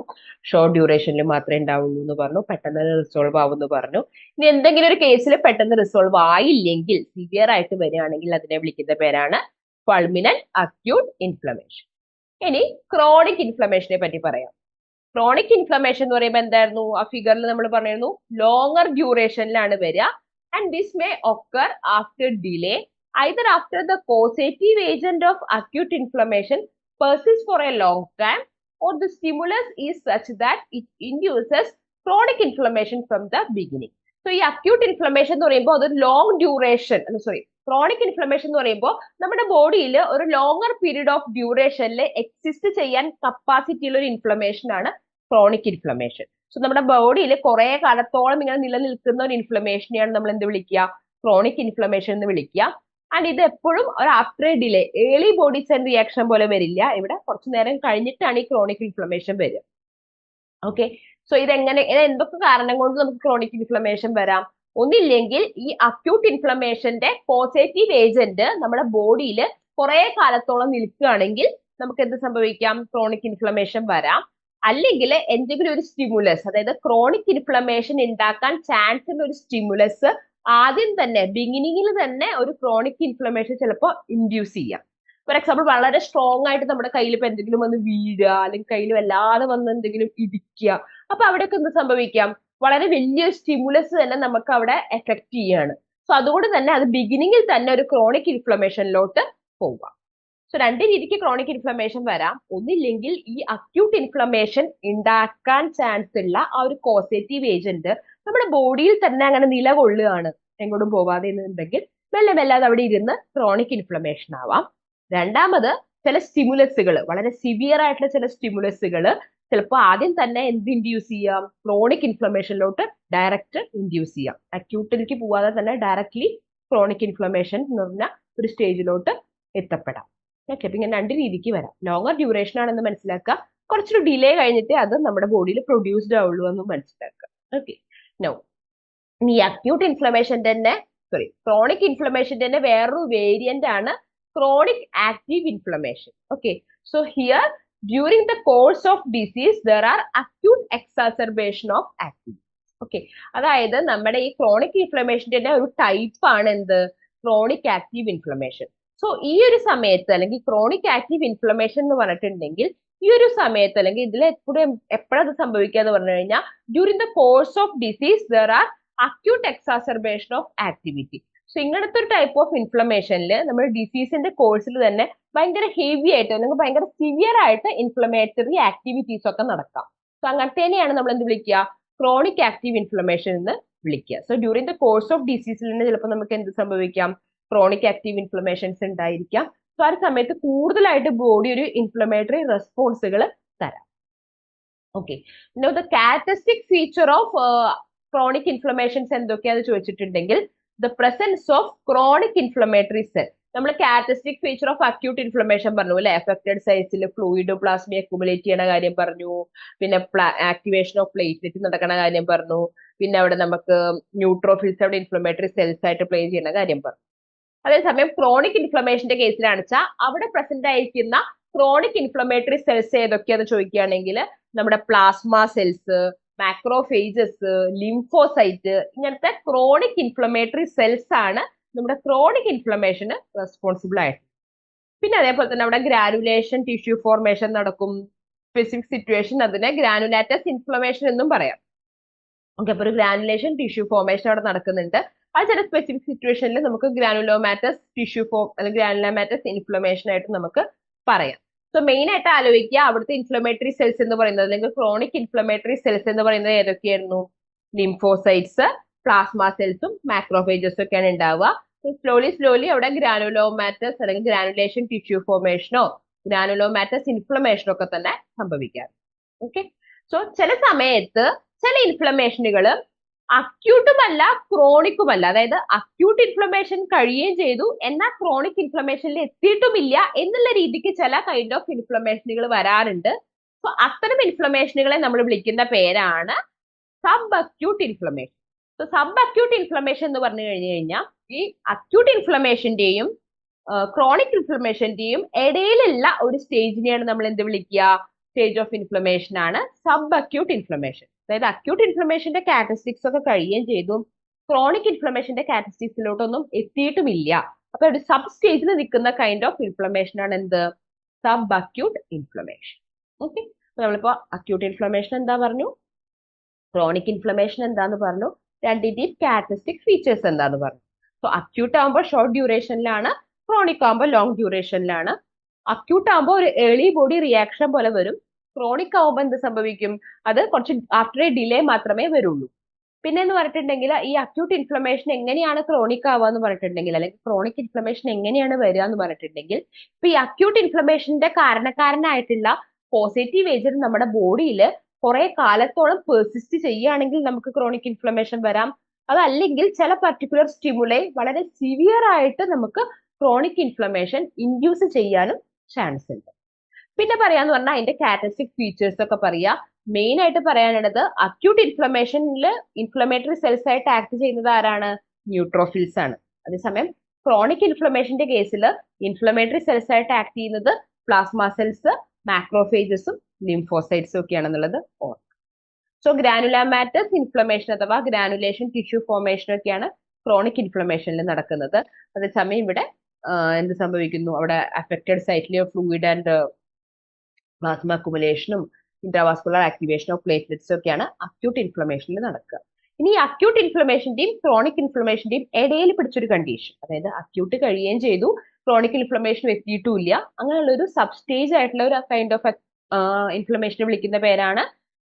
ഷോർട്ട് ഡ്യൂറേഷനിൽ മാത്രമേ ഉണ്ടാവുള്ളൂ എന്ന് പറഞ്ഞു, പെട്ടെന്ന് റിസോൾവ് ആവുമെന്ന് പറഞ്ഞു. ഇനി എന്തെങ്കിലും ഒരു കേസിൽ പെട്ടെന്ന് റിസോൾവ് ആയില്ലെങ്കിൽ, സിവിയർ ആയിട്ട് വരികയാണെങ്കിൽ അതിനെ വിളിക്കുന്ന പേരാണ് ഫൾമിനന്റ് അക്യൂട്ട് ഇൻഫ്ലമേഷൻ. ഇനി ക്രോണിക് ഇൻഫ്ലമേഷനെ പറ്റി പറയാം. ക്രോണിക് ഇൻഫ്ലമേഷൻ എന്ന് പറയുമ്പോൾ എന്തായിരുന്നു? ആ ഫിഗറിൽ നമ്മൾ പറഞ്ഞിരുന്നു ലോങ്ങർ ഡ്യൂറേഷനിലാണ് വരിക. And this may occur after delay either after the causative agent of acute inflammation persists for a long time, or the stimulus is such that it induces chronic inflammation from the beginning. So ഈ acute inflammation എന്ന് പറയുമ്പോൾ അത് long duration, chronic inflammation എന്ന് പറയുമ്പോൾ നമ്മുടെ ബോഡിയിൽ ഒരു longer period of ഡ്യൂറേഷനിൽ exist ചെയ്യാൻ കപ്പാസിറ്റി ഉള്ള ഒരു ഇൻഫ്ലമേഷൻ ആണ് ക്രോണിക് ഇൻഫ്ലമേഷൻ. സോ നമ്മുടെ ബോഡിയിൽ കുറെ കാലത്തോളം ഇങ്ങനെ നിലനിൽക്കുന്ന ഒരു ഇൻഫ്ലമേഷനെയാണ് നമ്മൾ എന്ത് വിളിക്കുക? ക്രോണിക് ഇൻഫ്ലമേഷൻ എന്ന് വിളിക്കുക. ആൻഡ് ഇത് എപ്പോഴും ഒരു after delay, early body cell reaction പോലെ വരില്ല. ഇവിടെ കുറച്ചു നേരം കഴിഞ്ഞിട്ടാണ് ഈ ക്രോണിക് ഇൻഫ്ലമേഷൻ വരിക. ഓക്കെ, സോ എന്തൊക്കെ കാരണം കൊണ്ട് നമുക്ക് ക്രോണിക് ഇൻഫ്ലമേഷൻ വരാം? ഒന്നില്ലെങ്കിൽ ഈ അക്യൂട്ട് ഇൻഫ്ലമേഷന്റെ പോസിറ്റീവ് ഏജന്റ് നമ്മുടെ ബോഡിയിൽ കുറെ കാലത്തോളം നിൽക്കുകയാണെങ്കിൽ നമുക്ക് എന്ത് സംഭവിക്കാം? ക്രോണിക് ഇൻഫ്ലമേഷൻ വരാം. അല്ലെങ്കിൽ എന്തെങ്കിലും ഒരു സ്റ്റിമുലസ്, അതായത് ക്രോണിക് ഇൻഫ്ലമേഷൻ ഉണ്ടാക്കാൻ ചാൻസ് ഉള്ള ഒരു സ്റ്റിമുലസ് ആദ്യം തന്നെ ബിഗിനിങ്ങിൽ തന്നെ ഒരു ക്രോണിക് ഇൻഫ്ലമേഷൻ ചിലപ്പോൾ ഇൻഡ്യൂസ് ചെയ്യാം. ഫോർ എക്സാമ്പിൾ, വളരെ സ്ട്രോങ് ആയിട്ട് നമ്മുടെ കയ്യിൽ ഇപ്പൊ എന്തെങ്കിലും വന്ന് വീഴുക, അല്ലെങ്കിൽ കയ്യിൽ വല്ലാതെ വന്ന് എന്തെങ്കിലും ഇടിക്കുക, അപ്പൊ അവിടെയൊക്കെ എന്ത് സംഭവിക്കാം? വളരെ വലിയ സ്റ്റിമുലസ് തന്നെ നമുക്ക് അവിടെ എഫക്ട് ചെയ്യാണ്. സോ അതുകൊണ്ട് തന്നെ അത് ബിഗിനിങ്ങിൽ തന്നെ ഒരു ക്രോണിക് ഇൻഫ്ലമേഷനിലോട്ട് പോവാം. സോ രണ്ട് രീതിക്ക് ക്രോണിക് ഇൻഫ്ലമേഷൻ വരാം. ഒന്നില്ലെങ്കിൽ ഈ അക്യൂട്ട് ഇൻഫ്ലമേഷൻ ഉണ്ടാക്കാൻ ചാൻസ് ഉള്ള ആ ഒരു കോസേറ്റീവ് ഏജന്റ് നമ്മുടെ ബോഡിയിൽ തന്നെ അങ്ങനെ നിലകൊള്ളുകയാണ്, എങ്ങോട്ടും പോവാതെ എന്നുണ്ടെങ്കിൽ മെല്ലെ മെല്ലെ അത് അവിടെ ഇരുന്ന് ക്രോണിക് ഇൻഫ്ലമേഷൻ ആവാം. രണ്ടാമത്, ചില സ്റ്റിമുലസുകൾ, വളരെ സിവിയർ ആയിട്ടുള്ള ചില സ്റ്റിമുലസുകൾ ചിലപ്പോൾ ആദ്യം തന്നെ എന്ത് ഇൻഡ്യൂസ് ചെയ്യാം? ക്രോണിക് ഇൻഫ്ലമേഷനിലോട്ട് ഡയറക്റ്റ് ഇൻഡ്യൂസ് ചെയ്യാം. അക്യൂട്ടിലേക്ക് പോവാതെ തന്നെ ഡയറക്ട്ലി ക്രോണിക് ഇൻഫ്ലമേഷൻ എന്ന് പറഞ്ഞ ഒരു സ്റ്റേജിലോട്ട് എത്തപ്പെടാം. ഓക്കെ, അപ്പൊ ഇങ്ങനെ രണ്ട് രീതിക്ക് വരാം. ലോങ്ങർ ഡ്യൂറേഷൻ ആണെന്ന് മനസ്സിലാക്കുക, കുറച്ചൊരു ഡിലേ കഴിഞ്ഞിട്ട് അത് നമ്മുടെ ബോഡിയിൽ പ്രൊഡ്യൂസ്ഡ് ആവുള്ളൂ എന്ന് മനസ്സിലാക്കുക. ഓക്കെ, നോ ഈ അക്യൂട്ട് ഇൻഫ്ലമേഷന്റെ തന്നെ ക്രോണിക് ഇൻഫ്ലമേഷന്റെ തന്നെ വേറൊരു വേരിയന്റ് ആണ് chronic active inflammation. Okay, so here during the course of disease there are acute exacerbation of active. Okay, അതായത് നമ്മുടെ ഈ ക്രോണിക് ഇൻഫ്ലമേഷന്റെ തന്നെ ഒരു ടൈപ്പ് ആണ് എന്ത്? Chronic active inflammation. സോ ഈ ഒരു സമയത്ത്, അല്ലെങ്കിൽ ക്രോണിക് ആക്റ്റീവ് ഇൻഫ്ലമേഷൻ എന്ന് പറഞ്ഞിട്ടുണ്ടെങ്കിൽ ഈ ഒരു സമയത്ത്, അല്ലെങ്കിൽ ഇതിൽ എപ്പോഴത് സംഭവിക്കുക എന്ന് പറഞ്ഞു കഴിഞ്ഞാൽ during the course of disease there are acute exacerbation of activity. So ഇങ്ങനത്തെ ഒരു ടൈപ്പ് ഓഫ് ഇൻഫ്ലമേഷനിൽ നമ്മുടെ ഡിസീസിന്റെ കോഴ്സിൽ തന്നെ ഭയങ്കര ഹെവി ആയിട്ട് അല്ലെങ്കിൽ ഭയങ്കര സിവിയർ ആയിട്ട് ഇൻഫ്ലമേറ്ററി ആക്ടിവിറ്റീസ് ഒക്കെ നടക്കാം. സോ അങ്ങനത്തേനെയാണ് നമ്മൾ എന്ത് വിളിക്കുക? ക്രോണിക് ആക്റ്റീവ് ഇൻഫ്ലമേഷൻ എന്ന് വിളിക്കുക. So during the course of ഡിസീസിൽ തന്നെ ചിലപ്പോൾ നമുക്ക് എന്ത് സംഭവിക്കാം? ക്രോണിക് ആക്റ്റീവ് ഇൻഫ്ലമേഷൻസ് ഉണ്ടായിരിക്കാം. സോ ആ ഒരു സമയത്ത് കൂടുതലായിട്ട് ബോഡി ഒരു ഇൻഫ്ലമേറ്ററി റെസ്പോൺസുകൾ തരാം. Okay, the characteristic feature of chronic inflammations എന്തൊക്കെയാന്ന് ചോദിച്ചിട്ടുണ്ടെങ്കിൽ the presence of chronic inflammatory cell. നമ്മൾ characteristic feature of acute inflammation പറഞ്ഞു അല്ലെ, എഫക്റ്റഡ് സൈറ്റ്സിൽ ഫ്ലൂയിഡ് പ്ലാസ്മി അക്യുമുലേറ്റ് ചെയ്യണ കാര്യം പറഞ്ഞു, പിന്നെ ആക്ടിവേഷൻ ഓഫ് പ്ലേറ്റ്ലെറ്റ് നടക്കണ കാര്യം പറഞ്ഞു, പിന്നെ അവിടെ നമുക്ക് ന്യൂട്രോഫിൽസ് അവിടെ ഇൻഫ്ലമേറ്ററി സെൽസ് ആയിട്ട് പ്ലേ ചെയ്യുന്ന കാര്യം പറഞ്ഞു. അതേസമയം ക്രോണിക് ഇൻഫ്ലമേഷന്റെ കേസിലാണെന്ന് വെച്ചാൽ അവിടെ പ്രസന്റ് ആയിരിക്കുന്ന ക്രോണിക് ഇൻഫ്ലമേറ്ററി സെൽസ് ഏതൊക്കെയാന്ന് ചോദിക്കുകയാണെങ്കിൽ നമ്മുടെ പ്ലാസ്മ സെൽസ്, മാക്രോഫേജസ്, ലിംഫോസൈറ്റ്, ഇങ്ങനത്തെ ക്രോണിക് ഇൻഫ്ലമേറ്ററി സെൽസ് ആണ് നമ്മുടെ ക്രോണിക് ഇൻഫ്ലമേഷന് റെസ്പോൺസിബിൾ ആയിട്ട്. പിന്നെ അതേപോലെ തന്നെ അവിടെ ഗ്രാനുലേഷൻ ടിഷ്യൂ ഫോർമേഷൻ നടക്കും. സ്പെസിഫിക് സിറ്റുവേഷൻ അതിനെ ഗ്രാനുലാറ്റസ് ഇൻഫ്ലമേഷൻ എന്നും പറയാം. ഓക്കെ, അപ്പൊ ഒരു ഗ്രാനുലേഷൻ ടിഷ്യൂ ഫോർമേഷൻ അവിടെ നടക്കുന്നുണ്ട്. അത് ചില സ്പെസിഫിക് സിറ്റുവേഷനിൽ നമുക്ക് ഗ്രാനുലോമാറ്റസ് ടിഷ്യൂ ഫോം അല്ലെങ്കിൽ ഗ്രാനുലോമാറ്റസ് ഇൻഫ്ലമേഷൻ ആയിട്ട് നമുക്ക് പറയാം. സോ മെയിൻ ആയിട്ട് ആലോചിക്കുക, അവിടുത്തെ ഇൻഫ്ലമേറ്ററി സെൽസ് എന്ന് പറയുന്നത് അല്ലെങ്കിൽ ക്രോണിക് ഇൻഫ്ലമേറ്ററി സെൽസ് എന്ന് പറയുന്നത് ഏതൊക്കെയായിരുന്നു? ലിംഫോസൈറ്റ്സ്, പ്ലാസ്മ സെൽസും മാക്രോഫേജസും ഒക്കെയാണ് ഉണ്ടാവുക. സ്ലോലി അവിടെ ഗ്രാനുലോമാറ്റസ് അല്ലെങ്കിൽ ഗ്രാനുലേഷൻ ടിഷ്യൂ ഫോർമേഷനോ ഗ്രാനുലോമാറ്റസ് ഇൻഫ്ലമേഷനോ ഒക്കെ തന്നെ സംഭവിക്കാം. ഓക്കെ, സോ ചില സമയത്ത് ചില ഇൻഫ്ലമേഷനുകൾ അക്യൂട്ടുമല്ല ക്രോണിക്കുമല്ല, അതായത് അക്യൂട്ട് ഇൻഫ്ലമേഷൻ കഴിയുകയും ചെയ്തു എന്നാൽ ക്രോണിക് ഇൻഫ്ലമേഷനിൽ എത്തിയിട്ടുമില്ല എന്നുള്ള രീതിക്ക് ചില കൈൻഡ് ഓഫ് ഇൻഫ്ലമേഷനുകൾ വരാറുണ്ട്. സോ അത്തരം ഇൻഫ്ലമേഷനുകളെ നമ്മൾ വിളിക്കുന്ന പേരാണ് sub acute inflammation. So sub acute inflammation എന്ന് പറഞ്ഞു കഴിഞ്ഞു കഴിഞ്ഞാൽ ഈ അക്യൂട്ട് ഇൻഫ്ലമേഷന്റെയും ക്രോണിക് ഇൻഫ്ലമേഷന്റെയും ഇടയിലുള്ള ഒരു സ്റ്റേജിനെയാണ് നമ്മൾ എന്ത് വിളിക്കുക? സ്റ്റേജ് ഓഫ് ഇൻഫ്ലമേഷൻ ആണ് സബ് അക്യൂട്ട് ഇൻഫ്ലമേഷൻ. അതായത് അക്യൂട്ട് ഇൻഫ്ലമേഷന്റെ കാരക്ടറിസ്റ്റിക്സ് ഒക്കെ കഴിയുകയും ചെയ്തു, ക്രോണിക് ഇൻഫ്ലമേഷന്റെ കാരക്ടറിസ്റ്റിക്സിലോട്ടൊന്നും എത്തിയിട്ടുമില്ല. അപ്പൊ ഒരു സബ് സ്റ്റേജിൽ നിൽക്കുന്ന കൈൻഡ് ഓഫ് ഇൻഫ്ലമേഷൻ ആണ് എന്ത്? Sub acute inflammation. ഓക്കെ, നമ്മളിപ്പോ അക്യൂട്ട് ഇൻഫ്ലമേഷൻ എന്താ പറഞ്ഞു, ക്രോണിക് ഇൻഫ്ലമേഷൻ എന്താന്ന് പറഞ്ഞു, രണ്ടിന്റെയും കാരക്ടറിസ്റ്റിക് ഫീച്ചേഴ്സ് എന്താന്ന് പറഞ്ഞു. സോ അക്യൂട്ട് ആകുമ്പോൾ ഷോർട്ട് ഡ്യൂറേഷനിലാണ്, ക്രോണിക് ആകുമ്പോൾ ലോങ് ഡ്യൂറേഷനിലാണ്. അക്യൂട്ട് ആകുമ്പോൾ ഒരു ഏർലി ബോഡി റിയാക്ഷൻ പോലെ വരും. ക്രോണിക് ആകുമ്പോൾ എന്ത് സംഭവിക്കും? അത് കുറച്ച് ആഫ്റ്റർ എ ഡിലേ മാത്രമേ വരുള്ളൂ. പിന്നെ എന്ന് പറഞ്ഞിട്ടുണ്ടെങ്കിൽ ഈ അക്യൂട്ട് ഇൻഫ്ലമേഷൻ എങ്ങനെയാണ് ക്രോണിക് ആവുക എന്ന് പറഞ്ഞിട്ടുണ്ടെങ്കിൽ, അല്ലെങ്കിൽ ക്രോണിക് ഇൻഫ്ലമേഷൻ എങ്ങനെയാണ് വരിക എന്ന് പറഞ്ഞിട്ടുണ്ടെങ്കിൽ, ഇപ്പൊ ഈ അക്യൂട്ട് ഇൻഫ്ലമേഷന്റെ കാരണക്കാരനായിട്ടുള്ള പോസിറ്റീവ് ഏജന്റ് നമ്മുടെ ബോഡിയിൽ കുറെ കാലത്തോളം പെർസിസ്റ്റ് ചെയ്യുകയാണെങ്കിൽ നമുക്ക് ക്രോണിക് ഇൻഫ്ലമേഷൻ വരാം. അതല്ലെങ്കിൽ ചില പർട്ടിക്കുലർ സ്റ്റിമുലൈ വളരെ സിവിയർ ആയിട്ട് നമുക്ക് ക്രോണിക് ഇൻഫ്ലമേഷൻ ഇൻഡ്യൂസ് ചെയ്യാനും ചാൻസ് ഉണ്ട്. പിന്നെ പറയാന്ന് പറഞ്ഞാൽ അതിന്റെ കാരക്ടറിസ്റ്റിക് ഫീച്ചേഴ്സ് ഒക്കെ പറയാ. മെയിൻ ആയിട്ട് പറയാനുള്ളത് അക്യൂട്ട് ഇൻഫ്ലമേഷനിൽ ഇൻഫ്ലമേറ്ററി സെൽസ് ആയിട്ട് ആക്ട് ചെയ്യുന്നത് ആരാണ്? ന്യൂട്രോഫിൽസ് ആണ്. അതേസമയം ക്രോണിക് ഇൻഫ്ലമേഷന്റെ കേസിൽ ഇൻഫ്ലമേറ്ററി സെൽസ് ആയിട്ട് ആക്ട് ചെയ്യുന്നത് പ്ലാസ്മ സെൽസ്, മാക്രോഫേജസും ലിംഫോസൈറ്റ്സും ഒക്കെയാണെന്നുള്ളത് ഓർക്കുക. സോ ഗ്രാനുലാർ മാറ്റേഴ്സ് ഇൻഫ്ലമേഷൻ അഥവാ ഗ്രാനുലേഷൻ ടിഷ്യൂ ഫോർമേഷൻ ഒക്കെയാണ് ക്രോണിക് ഇൻഫ്ലമേഷനിൽ നടക്കുന്നത്. അതേസമയം ഇവിടെ എന്ത് സംഭവിക്കുന്നു? അവിടെ അഫക്റ്റഡ് സൈറ്റിലെ ഫ്ലൂയിഡ് ആൻഡ് പ്ലാസ്മ അക്യുമുലേഷനും ഇൻട്രാവാസ്കുലർ ആക്ടിവേഷൻ ഓഫ് പ്ലേറ്റ്ലെറ്റ്സും ഒക്കെയാണ് അക്യൂട്ട് ഇൻഫ്ലമേഷനിൽ നടക്കുക. ഇനി അക്യൂട്ട് ഇൻഫ്ലമേഷന്റെയും ക്രോണിക് ഇൻഫ്ലമേഷന്റെയും ഇടയിൽ പിടിച്ചൊരു കണ്ടീഷൻ, അതായത് അക്യൂട്ട് കഴിയുകയും ചെയ്തു, ക്രോണിക് ഇൻഫ്ലമേഷൻ എത്തിയിട്ടുമില്ല, അങ്ങനെയുള്ള ഒരു സബ് സ്റ്റേജ് ആയിട്ടുള്ള ഒരു കൈൻഡ് ഓഫ് ഇൻഫ്ലമേഷനെ വിളിക്കുന്ന പേരാണ്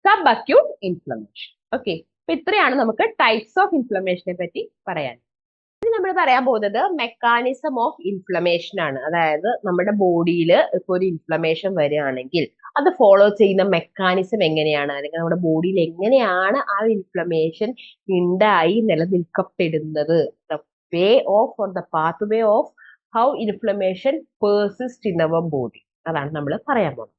സബ് അക്യൂട്ട് ഇൻഫ്ലമേഷൻ. ഓക്കെ, അപ്പൊ ഇത്രയാണ് നമുക്ക് ടൈപ്സ് ഓഫ് ഇൻഫ്ലമേഷനെ പറ്റി പറയാൻ. നമ്മൾ പറയാൻ പോകുന്നത് മെക്കാനിസം ഓഫ് ഇൻഫ്ലമേഷൻ ആണ്. അതായത് നമ്മുടെ ബോഡിയിൽ ഇപ്പൊ ഒരു ഇൻഫ്ലമേഷൻ വരികയാണെങ്കിൽ അത് ഫോളോ ചെയ്യുന്ന മെക്കാനിസം എങ്ങനെയാണ്, അല്ലെങ്കിൽ നമ്മുടെ ബോഡിയിൽ എങ്ങനെയാണ് ആ ഇൻഫ്ലമേഷൻ ഉണ്ടായി നിലനിൽക്കപ്പെടുന്നത്, the way of or the pathway of how inflammation persist in our body, അതാണ് നമ്മൾ പറയാൻ പോകുന്നത്.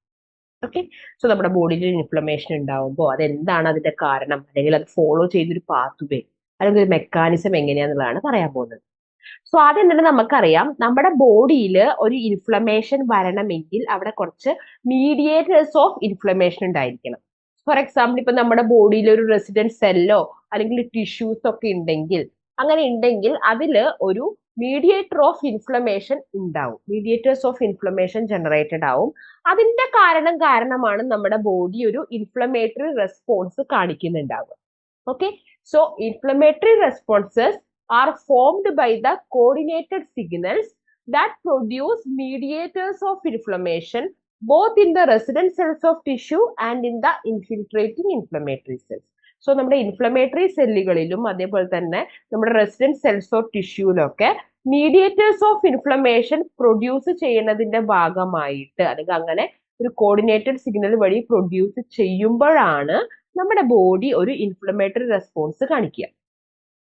ഓക്കെ, സോ നമ്മുടെ ബോഡിയിൽ ഇൻഫ്ലമേഷൻ ഉണ്ടാവുമ്പോൾ അതെന്താണ് അതിന്റെ കാരണം, അല്ലെങ്കിൽ അത് ഫോളോ ചെയ്തൊരു പാത്ത് വേ അല്ലെങ്കിൽ ഒരു മെക്കാനിസം എങ്ങനെയാന്നുള്ളതാണ് പറയാൻ പോകുന്നത്. സോ ആദ്യം തന്നെ നമുക്കറിയാം, നമ്മുടെ ബോഡിയിൽ ഒരു ഇൻഫ്ലമേഷൻ വരണമെങ്കിൽ അവിടെ കുറച്ച് മീഡിയേറ്റേഴ്സ് ഓഫ് ഇൻഫ്ലമേഷൻ ഉണ്ടായിരിക്കണം. ഫോർ എക്സാമ്പിൾ, ഇപ്പൊ നമ്മുടെ ബോഡിയിൽ ഒരു റെസിഡന്റ് സെല്ലോ അല്ലെങ്കിൽ ടിഷ്യൂസ് ഒക്കെ ഉണ്ടെങ്കിൽ, അങ്ങനെ ഉണ്ടെങ്കിൽ അതിൽ ഒരു മീഡിയേറ്റർ ഓഫ് ഇൻഫ്ലമേഷൻ ഉണ്ടാവും, മീഡിയേറ്റേഴ്സ് ഓഫ് ഇൻഫ്ലമേഷൻ ജനറേറ്റഡ് ആവും. അതിന്റെ കാരണമാണ് നമ്മുടെ ബോഡി ഒരു ഇൻഫ്ലമേറ്ററി റെസ്പോൺസ് കാണിക്കുന്നുണ്ടാവുക. Okay, so inflammatory responses are formed by the coordinated signals that produce mediators of inflammation both in the resident cells of tissue and in the infiltrating inflammatory cells. So നമ്മുടെ inflammatory സെല്ലുകളിലും അതേപോലെ തന്നെ നമ്മുടെ resident cells of ടിഷ്യൂലൊക്കെ mediators of inflammation produce ചെയ്യുന്നതിന്റെ ഭാഗമായിട്ട്, അല്ലെങ്കിൽ അങ്ങനെ ഒരു കോർഡിനേറ്റഡ് സിഗ്നൽ വഴി പ്രൊഡ്യൂസ് ചെയ്യുമ്പോഴാണ് നമ്മുടെ ബോഡി ഒരു ഇൻഫ്ലമേറ്ററി റെസ്പോൺസ് കാണിക്കുക.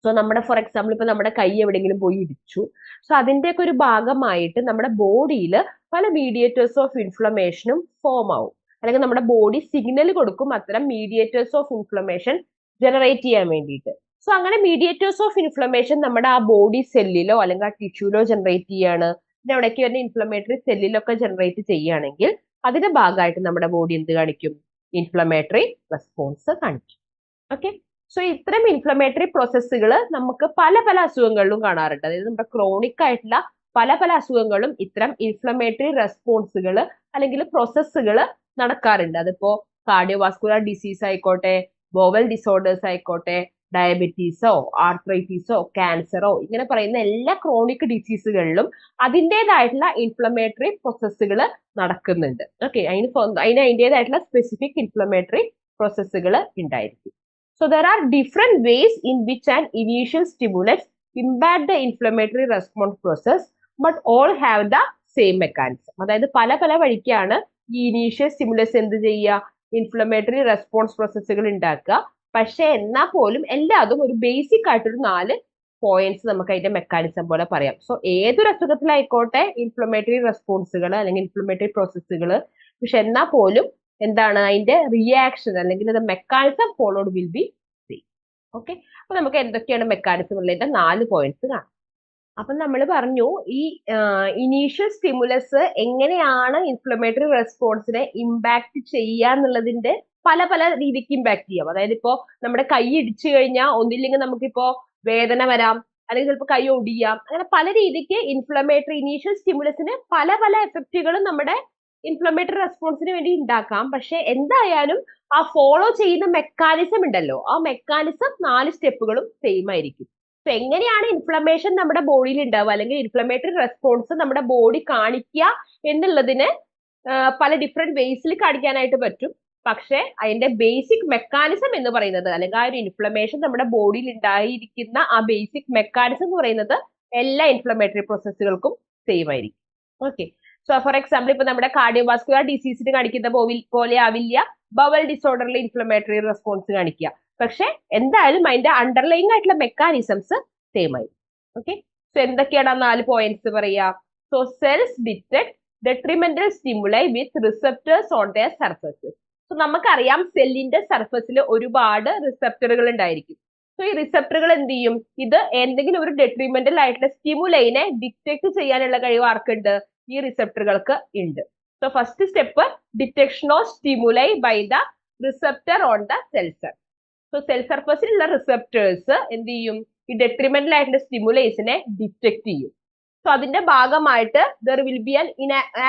സോ നമ്മുടെ ഫോർ എക്സാമ്പിൾ ഇപ്പൊ നമ്മുടെ കൈ എവിടെയെങ്കിലും പോയി ഇടിച്ചു, സോ അതിന്റെയൊക്കെ ഒരു ഭാഗമായിട്ട് നമ്മുടെ ബോഡിയിൽ പല മീഡിയേറ്റേഴ്സ് ഓഫ് ഇൻഫ്ലമേഷനും ഫോം ആവും, അല്ലെങ്കിൽ നമ്മുടെ ബോഡി സിഗ്നൽ കൊടുക്കും അത്തരം മീഡിയേറ്റേഴ്സ് ഓഫ് ഇൻഫ്ലമേഷൻ ജനറേറ്റ് ചെയ്യാൻ വേണ്ടിയിട്ട്. സോ അങ്ങനെ മീഡിയേറ്റേഴ്സ് ഓഫ് ഇൻഫ്ലമേഷൻ നമ്മുടെ ആ ബോഡി സെല്ലിലോ അല്ലെങ്കിൽ ആ ടിഷ്യൂലോ ജനറേറ്റ് ചെയ്യാണ്, പിന്നെ അവിടേക്ക് വരുന്ന ഇൻഫ്ലമേറ്ററി സെല്ലിലൊക്കെ ജനറേറ്റ് ചെയ്യുകയാണെങ്കിൽ അതിന്റെ ഭാഗമായിട്ട് നമ്മുടെ ബോഡി എന്ത് കാണിക്കും? ഇൻഫ്ലമേറ്ററി റെസ്പോൺസ് കാണിക്കും. ഓക്കെ, സോ ഇത്തരം ഇൻഫ്ലമേറ്ററി പ്രോസസ്സുകൾ നമുക്ക് പല പല അസുഖങ്ങളിലും കാണാറുണ്ട്. അതായത് നമ്മുടെ ക്രോണിക് ആയിട്ടുള്ള പല പല അസുഖങ്ങളും ഇത്തരം ഇൻഫ്ലമേറ്ററി റെസ്പോൺസുകൾ അല്ലെങ്കിൽ പ്രോസസ്സുകൾ നടക്കാറുണ്ട്. അതിപ്പോ കാർഡിയോവാസ്കുലർ ഡിസീസ് ആയിക്കോട്ടെ, ബോവൽ ഡിസോർഡേഴ്സ് ആയിക്കോട്ടെ, ഡയബറ്റീസോ ആർത്രൈറ്റീസോ ക്യാൻസറോ, ഇങ്ങനെ പറയുന്ന എല്ലാ ക്രോണിക് ഡിസീസുകളിലും അതിൻ്റെതായിട്ടുള്ള ഇൻഫ്ലമേറ്ററി പ്രോസസ്സുകൾ നടക്കുന്നുണ്ട്. ഓക്കെ, അതിൻ്റെതായിട്ടുള്ള സ്പെസിഫിക് ഇൻഫ്ലമേറ്ററി പ്രോസസ്സുകൾ ഉണ്ടായിരിക്കും. So there are different ways in which an initial stimulus impact the inflammatory response process but all have the same mechanism. അതായത് പല പല വഴിക്കാണ് ഈ ഇനീഷ്യൽ സ്റ്റിമുലസ് എന്ത് ചെയ്യുക? ഇൻഫ്ലമേറ്ററി റെസ്പോൺസ് പ്രോസസ്സുകൾ ഉണ്ടാക്കുക. പക്ഷെ എന്നാൽ പോലും എല്ലാതും ഒരു ബേസിക് ആയിട്ടൊരു 4 പോയിന്റ്സ് നമുക്ക് അതിന്റെ മെക്കാനിസം പോലെ പറയാം. സോ ഏതൊരു അസുഖത്തിലായിക്കോട്ടെ ഇൻഫ്ലമേറ്ററി റെസ്പോൺസുകൾ അല്ലെങ്കിൽ ഇൻഫ്ലമേറ്ററി പ്രോസസ്സുകൾ, പക്ഷെ എന്നാൽ പോലും എന്താണ് അതിന്റെ റിയാക്ഷൻ അല്ലെങ്കിൽ mechanism followed will be same. Okay, അപ്പൊ നമുക്ക് എന്തൊക്കെയാണ് മെക്കാനിസം ഉള്ളതിന്റെ 4 പോയിന്റ്സ് കാണാം. അപ്പൊ നമ്മൾ പറഞ്ഞു ഈ ഇനീഷ്യൽ സ്റ്റിമുലസ് എങ്ങനെയാണ് ഇൻഫ്ലമേറ്ററി റെസ്പോൺസിനെ ഇമ്പാക്ട് ചെയ്യുക എന്നുള്ളതിന്റെ പല പല രീതിക്ക് ഇമ്പാക്ട് ചെയ്യാം. അതായത് ഇപ്പോ നമ്മുടെ കൈ ഇടിച്ചു കഴിഞ്ഞാൽ ഒന്നില്ലെങ്കിൽ നമുക്കിപ്പോ വേദന വരാം, അല്ലെങ്കിൽ ചിലപ്പോൾ കൈ ഒടിയാം, അങ്ങനെ പല രീതിക്ക് ഇൻഫ്ലമേറ്ററി ഇനീഷ്യൽ സ്റ്റിമുലസിന് പല പല എഫക്റ്റുകളും നമ്മുടെ ഇൻഫ്ലമേറ്ററി റെസ്പോൺസിന് വേണ്ടി ഉണ്ടാക്കാം. പക്ഷെ എന്തായാലും ആ ഫോളോ ചെയ്യുന്ന മെക്കാനിസം ഉണ്ടല്ലോ, ആ മെക്കാനിസം 4 സ്റ്റെപ്പുകളും സെയിം ആയിരിക്കും. എങ്ങനെയാണ് ഇൻഫ്ലമേഷൻ നമ്മുടെ ബോഡിയിൽ ഉണ്ടാവുക അല്ലെങ്കിൽ ഇൻഫ്ലമേറ്ററി റെസ്പോൺസ് നമ്മുടെ ബോഡി കാണിക്കുക എന്നുള്ളതിന് പല ഡിഫറെന്റ് വേസിൽ കാണിക്കാനായിട്ട് പറ്റും. പക്ഷെ അതിന്റെ ബേസിക് മെക്കാനിസം എന്ന് പറയുന്നത് അല്ലെങ്കിൽ ആ ഒരു ഇൻഫ്ലമേഷൻ നമ്മുടെ ബോഡിയിൽ ഉണ്ടായിരിക്കുന്ന ആ ബേസിക് മെക്കാനിസം എന്ന് പറയുന്നത് എല്ലാ ഇൻഫ്ലമേറ്ററി പ്രോസസ്സുകൾക്കും സെയിം ആയിരിക്കും. ഓക്കെ, സോ ഫോർ എക്സാമ്പിൾ ഇപ്പൊ നമ്മുടെ കാർഡിയോവാസ്കുലർ ഡിസീസിന് കാണിക്കുന്ന പോലെ ആവില്ല ബവൽ ഡിസോർഡറിൽ ഇൻഫ്ലമേറ്ററി റെസ്പോൺസ് കാണിക്കുക. പക്ഷെ എന്തായാലും അതിന്റെ അണ്ടർലൈങ് ആയിട്ടുള്ള മെക്കാനിസംസ് സെയിം ആയി. ഓക്കെ, സോ എന്തൊക്കെയാണ് ആ 4 പോയിന്റ്സ് പറയാ? So cells detect detrimental stimuli with receptors on their surfaces. So നമുക്കറിയാം സെല്ലിന്റെ സർഫസിൽ ഒരുപാട് റിസപ്റ്ററുകൾ ഉണ്ടായിരിക്കും. സോ ഈ റിസപ്റ്ററുകൾ എന്ത് ചെയ്യും? ഇത് എന്തെങ്കിലും ഒരു ഡെട്രിമെന്റൽ ആയിട്ടുള്ള സ്റ്റിമുലൈനെ ഡിറ്റക്ട് ചെയ്യാനുള്ള കഴിവ് ആർക്കുണ്ട്? ഈ റിസപ്റ്ററുകൾക്ക് ഉണ്ട്. So first step detection of stimuli by the receptor on the cell surface. So cell സർഫസിലുള്ള റിസപ്റ്റേഴ്സ് എന്ത് ചെയ്യും? ഈ ഡെട്രിമെന്റൽ ആയിട്ടുള്ള സ്റ്റിമുലൈസിനെ ഡിറ്റക്ട് ചെയ്യും. സോ അതിന്റെ ഭാഗമായിട്ട് there will be an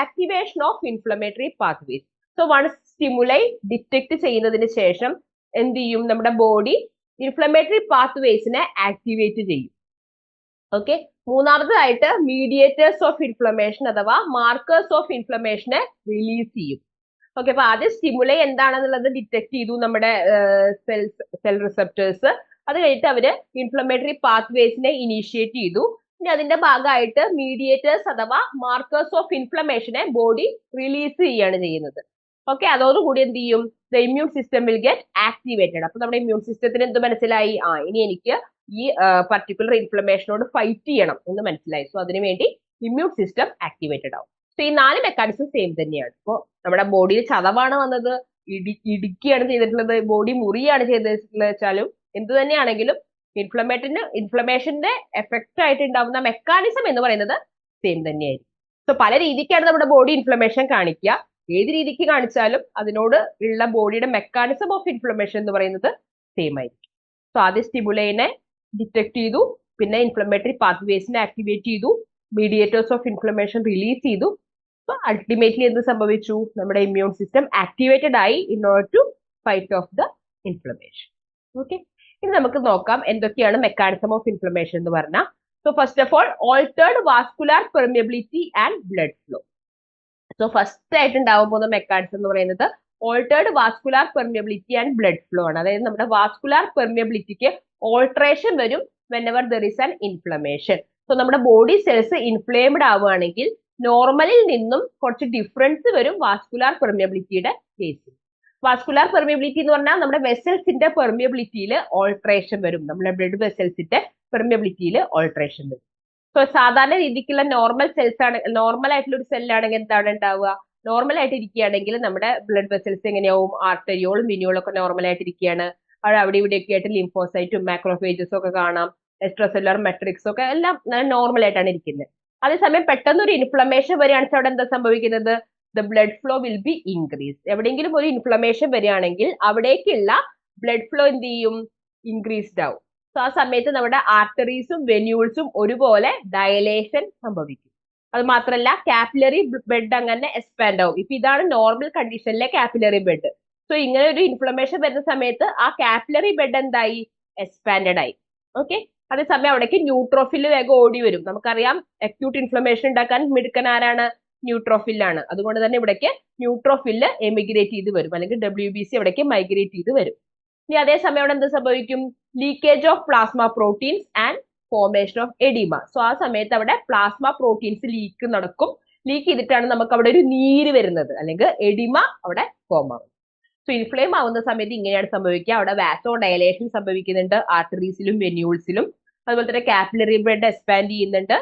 activation of inflammatory pathways. So once stimuli detect ചെയ്യുന്നതിന് ശേഷം എന്ത് ചെയ്യും? നമ്മുടെ ബോഡി ഇൻഫ്ലമേറ്ററി പാത്വേസിനെ ആക്ടിവേറ്റ് ചെയ്യും. ഓക്കെ, മൂന്നാമതായിട്ട് മീഡിയേറ്റേഴ്സ് ഓഫ് ഇൻഫ്ലമേഷൻ അഥവാ മാർക്കേഴ്സ് ഓഫ് ഇൻഫ്ലമേഷനെ റിലീസ് ചെയ്യും. ഓക്കെ, അപ്പൊ ആദ്യം സ്റ്റിമുലൈ എന്താണെന്നുള്ളത് ഡിറ്റക്ട് ചെയ്തു നമ്മുടെ സെൽ റിസപ്റ്റേഴ്സ്. അത് കഴിഞ്ഞിട്ട് അവര് ഇൻഫ്ലമേറ്ററി പാത്വേസിനെ ഇനീഷ്യേറ്റ് ചെയ്തു. ഇനി അതിന്റെ ഭാഗമായിട്ട് മീഡിയേറ്റേഴ്സ് അഥവാ മാർക്കേഴ്സ് ഓഫ് ഇൻഫ്ലമേഷനെ ബോഡി റിലീസ് ചെയ്യാണ് ചെയ്യുന്നത്. ഓക്കെ, അതോടുകൂടി എന്ത് ചെയ്യും? The immune system will get activated. അപ്പൊ നമ്മുടെ ഇമ്മ്യൂൺ സിസ്റ്റത്തിന് എന്ത് മനസ്സിലായി? ഇനി എനിക്ക് ഈ പർട്ടിക്കുലർ ഇൻഫ്ലമേഷനോട് ഫൈറ്റ് ചെയ്യണം എന്ന് മനസ്സിലായി. സോ അതിനുവേണ്ടി ഇമ്മ്യൂൺ സിസ്റ്റം ആക്ടിവേറ്റഡ് ആവും. സോ ഈ 4 മെക്കാനിസം സെയിം തന്നെയാണ്. ഇപ്പോ നമ്മുടെ ബോഡിയിൽ ചതവാണ് വന്നത്, ഇടുക്കിയാണ് ചെയ്തിട്ടുള്ളത്, ബോഡി മുറിയാണ് ചെയ്തിട്ടുള്ളത് വെച്ചാലും എന്ത് തന്നെയാണെങ്കിലും ഇൻഫ്ലമേഷന്റെ എഫക്റ്റ് ആയിട്ട് ഉണ്ടാവുന്ന മെക്കാനിസം എന്ന് പറയുന്നത് സെയിം തന്നെയായിരിക്കും. സോ പല രീതിക്കാണ് നമ്മുടെ ബോഡി ഇൻഫ്ലമേഷൻ കാണിക്കുക. ഏത് രീതിക്ക് കാണിച്ചാലും അതിനോട് ഉള്ള ബോഡിയുടെ മെക്കാനിസം ഓഫ് ഇൻഫ്ലമേഷൻ എന്ന് പറയുന്നത് സെയിം ആയിരിക്കും. സോ ആദ്യം സ്റ്റിമുലൈനെ ഡിറ്റക്ട് ചെയ്തു, പിന്നെ ഇൻഫ്ലമേറ്ററി പാത്വേസിനെ ആക്ടിവേറ്റ് ചെയ്തു, മീഡിയേറ്റേഴ്സ് ഓഫ് ഇൻഫ്ലമേഷൻ റിലീസ് ചെയ്തു. സോ അൾട്ടിമേറ്റ്ലി എന്ത് സംഭവിച്ചു? നമ്മുടെ ഇമ്മ്യൂൺ സിസ്റ്റം ആക്ടിവേറ്റഡ് ആയി in order to fight off the inflammation. Okay, ഇനി നമുക്ക് നോക്കാം എന്തൊക്കെയാണ് മെക്കാനിസം ഓഫ് ഇൻഫ്ലമേഷൻ എന്ന് പറഞ്ഞാൽ. So first of all altered vascular permeability and blood flow. So first ആയിട്ട് ഉണ്ടാവാൻ പോകുന്ന മെക്കാനിസം എന്ന് പറയുന്നത് altered vascular permeability and blood flow ആണ്. അതായത് നമ്മുടെ വാസ്കുലാർ പെർമിയബിലിറ്റിക്ക് ഓൾട്ടറേഷൻ വരും whenever there is an inflammation. So നമ്മുടെ ബോഡി സെൽസ് ഇൻഫ്ലേംഡ് ആവുകയാണെങ്കിൽ നോർമലിൽ നിന്നും കുറച്ച് ഡിഫറൻസ് വരും വാസ്കുലാർ പെർമിയബിലിറ്റിയുടെ കേസിൽ. വാസ്കുലാർ പെർമിയബിലിറ്റി എന്ന് പറഞ്ഞാൽ നമ്മുടെ വെസൽസിന്റെ പെർമിയബിലിറ്റിയിൽ ഓൾട്ടറേഷൻ വരും, നമ്മുടെ ബ്ലഡ് വെസൽസിന്റെ പെർമിയബിലിറ്റിയിൽ ഓൾട്ടറേഷൻ വരും. സോ സാധാരണ രീതിക്കുള്ള നോർമൽ സെൽസ് ആണ്, നോർമൽ ആയിട്ടുള്ള ഒരു സെല്ലാണെങ്കിൽ എന്താണ് ഉണ്ടാവുക? നോർമൽ ആയിട്ട് ഇരിക്കുകയാണെങ്കിൽ നമ്മുടെ ബ്ലഡ് വെസൽസ് എങ്ങനെയാവും? ആർട്ടരിയോളും വിനിയോളും ഒക്കെ നോർമൽ ആയിട്ട് ഇരിക്കുകയാണ്. അവിടെ ഇവിടെയൊക്കെ ആയിട്ട് ലിംഫോസൈറ്റും മാക്രോഫേജസും ഒക്കെ കാണാം, എക്സ്ട്രാ സെല്ലുലാർ മെട്രിക്സും ഒക്കെ എല്ലാം നോർമൽ ആയിട്ടാണ് ഇരിക്കുന്നത്. അതേസമയം പെട്ടെന്ന് ഒരു ഇൻഫ്ലമേഷൻ വരികയാണെന്ന് വെച്ചാൽ അവിടെ എന്താ സംഭവിക്കുന്നത്? The blood flow will be increase. എവിടെയെങ്കിലും ഒരു ഇൻഫ്ലമേഷൻ വരികയാണെങ്കിൽ അവിടേക്കുള്ള ബ്ലഡ് ഫ്ലോ എന്ത് ചെയ്യും? ഇൻക്രീസ്ഡ് ആവും. സോ ആ സമയത്ത് നമ്മുടെ ആർട്ടറീസും വെന്യൂൾസും ഒരുപോലെ ഡയലേഷൻ സംഭവിക്കും. അത് മാത്രമല്ല കാപ്പിലറി ബെഡ് അങ്ങനെ എക്സ്പാൻഡ് ആവും. ഇപ്പൊ ഇതാണ് നോർമൽ കണ്ടീഷനിലെ കാപ്പിലറി ബെഡ്. സോ ഇങ്ങനെ ഒരു ഇൻഫ്ലമേഷൻ വരുന്ന സമയത്ത് ആ കാപ്പിലറി ബെഡ് എന്തായി? എക്സ്പാൻഡഡ് ആയി. ഓക്കെ, അതേസമയം അവിടേക്ക് ന്യൂട്രോഫിൽ വേഗം ഓടി വരും. നമുക്കറിയാം അക്യൂട്ട് ഇൻഫ്ലമേഷൻ ഉണ്ടാക്കാൻ മിടുക്കൻ ആരാണ്? ന്യൂട്രോഫില്ലാണ്. അതുകൊണ്ട് തന്നെ ഇവിടേക്ക് ന്യൂട്രോഫില് എമിഗ്രേറ്റ് ചെയ്ത് വരും, അല്ലെങ്കിൽ WBC അവിടേക്ക് മൈഗ്രേറ്റ് ചെയ്ത് വരും. ഇനി അതേസമയം അവിടെ എന്ത് സംഭവിക്കും? Leakage of plasma proteins and formation of oedema. So ആ സമയത്ത് അവിടെ പ്ലാസ്മ പ്രോട്ടീൻസ് ലീക്ക് നടക്കും. ലീക്ക് ചെയ്തിട്ടാണ് നമുക്ക് അവിടെ ഒരു നീര് വരുന്നത്, അല്ലെങ്കിൽ എഡിമ അവിടെ ഫോം ആവും. സോ ഇൻഫ്ലെയിം ആവുന്ന സമയത്ത് ഇങ്ങനെയാണ് സംഭവിക്കുക. അവിടെ വാസോ ഡയലേഷൻ സംഭവിക്കുന്നുണ്ട് ആർട്ടറീസിലും വെന്യൂൾസിലും. അതുപോലെ തന്നെ കാപ്പിലറി ബെഡ് എക്സ്പാൻഡ് ചെയ്യുന്നുണ്ട്,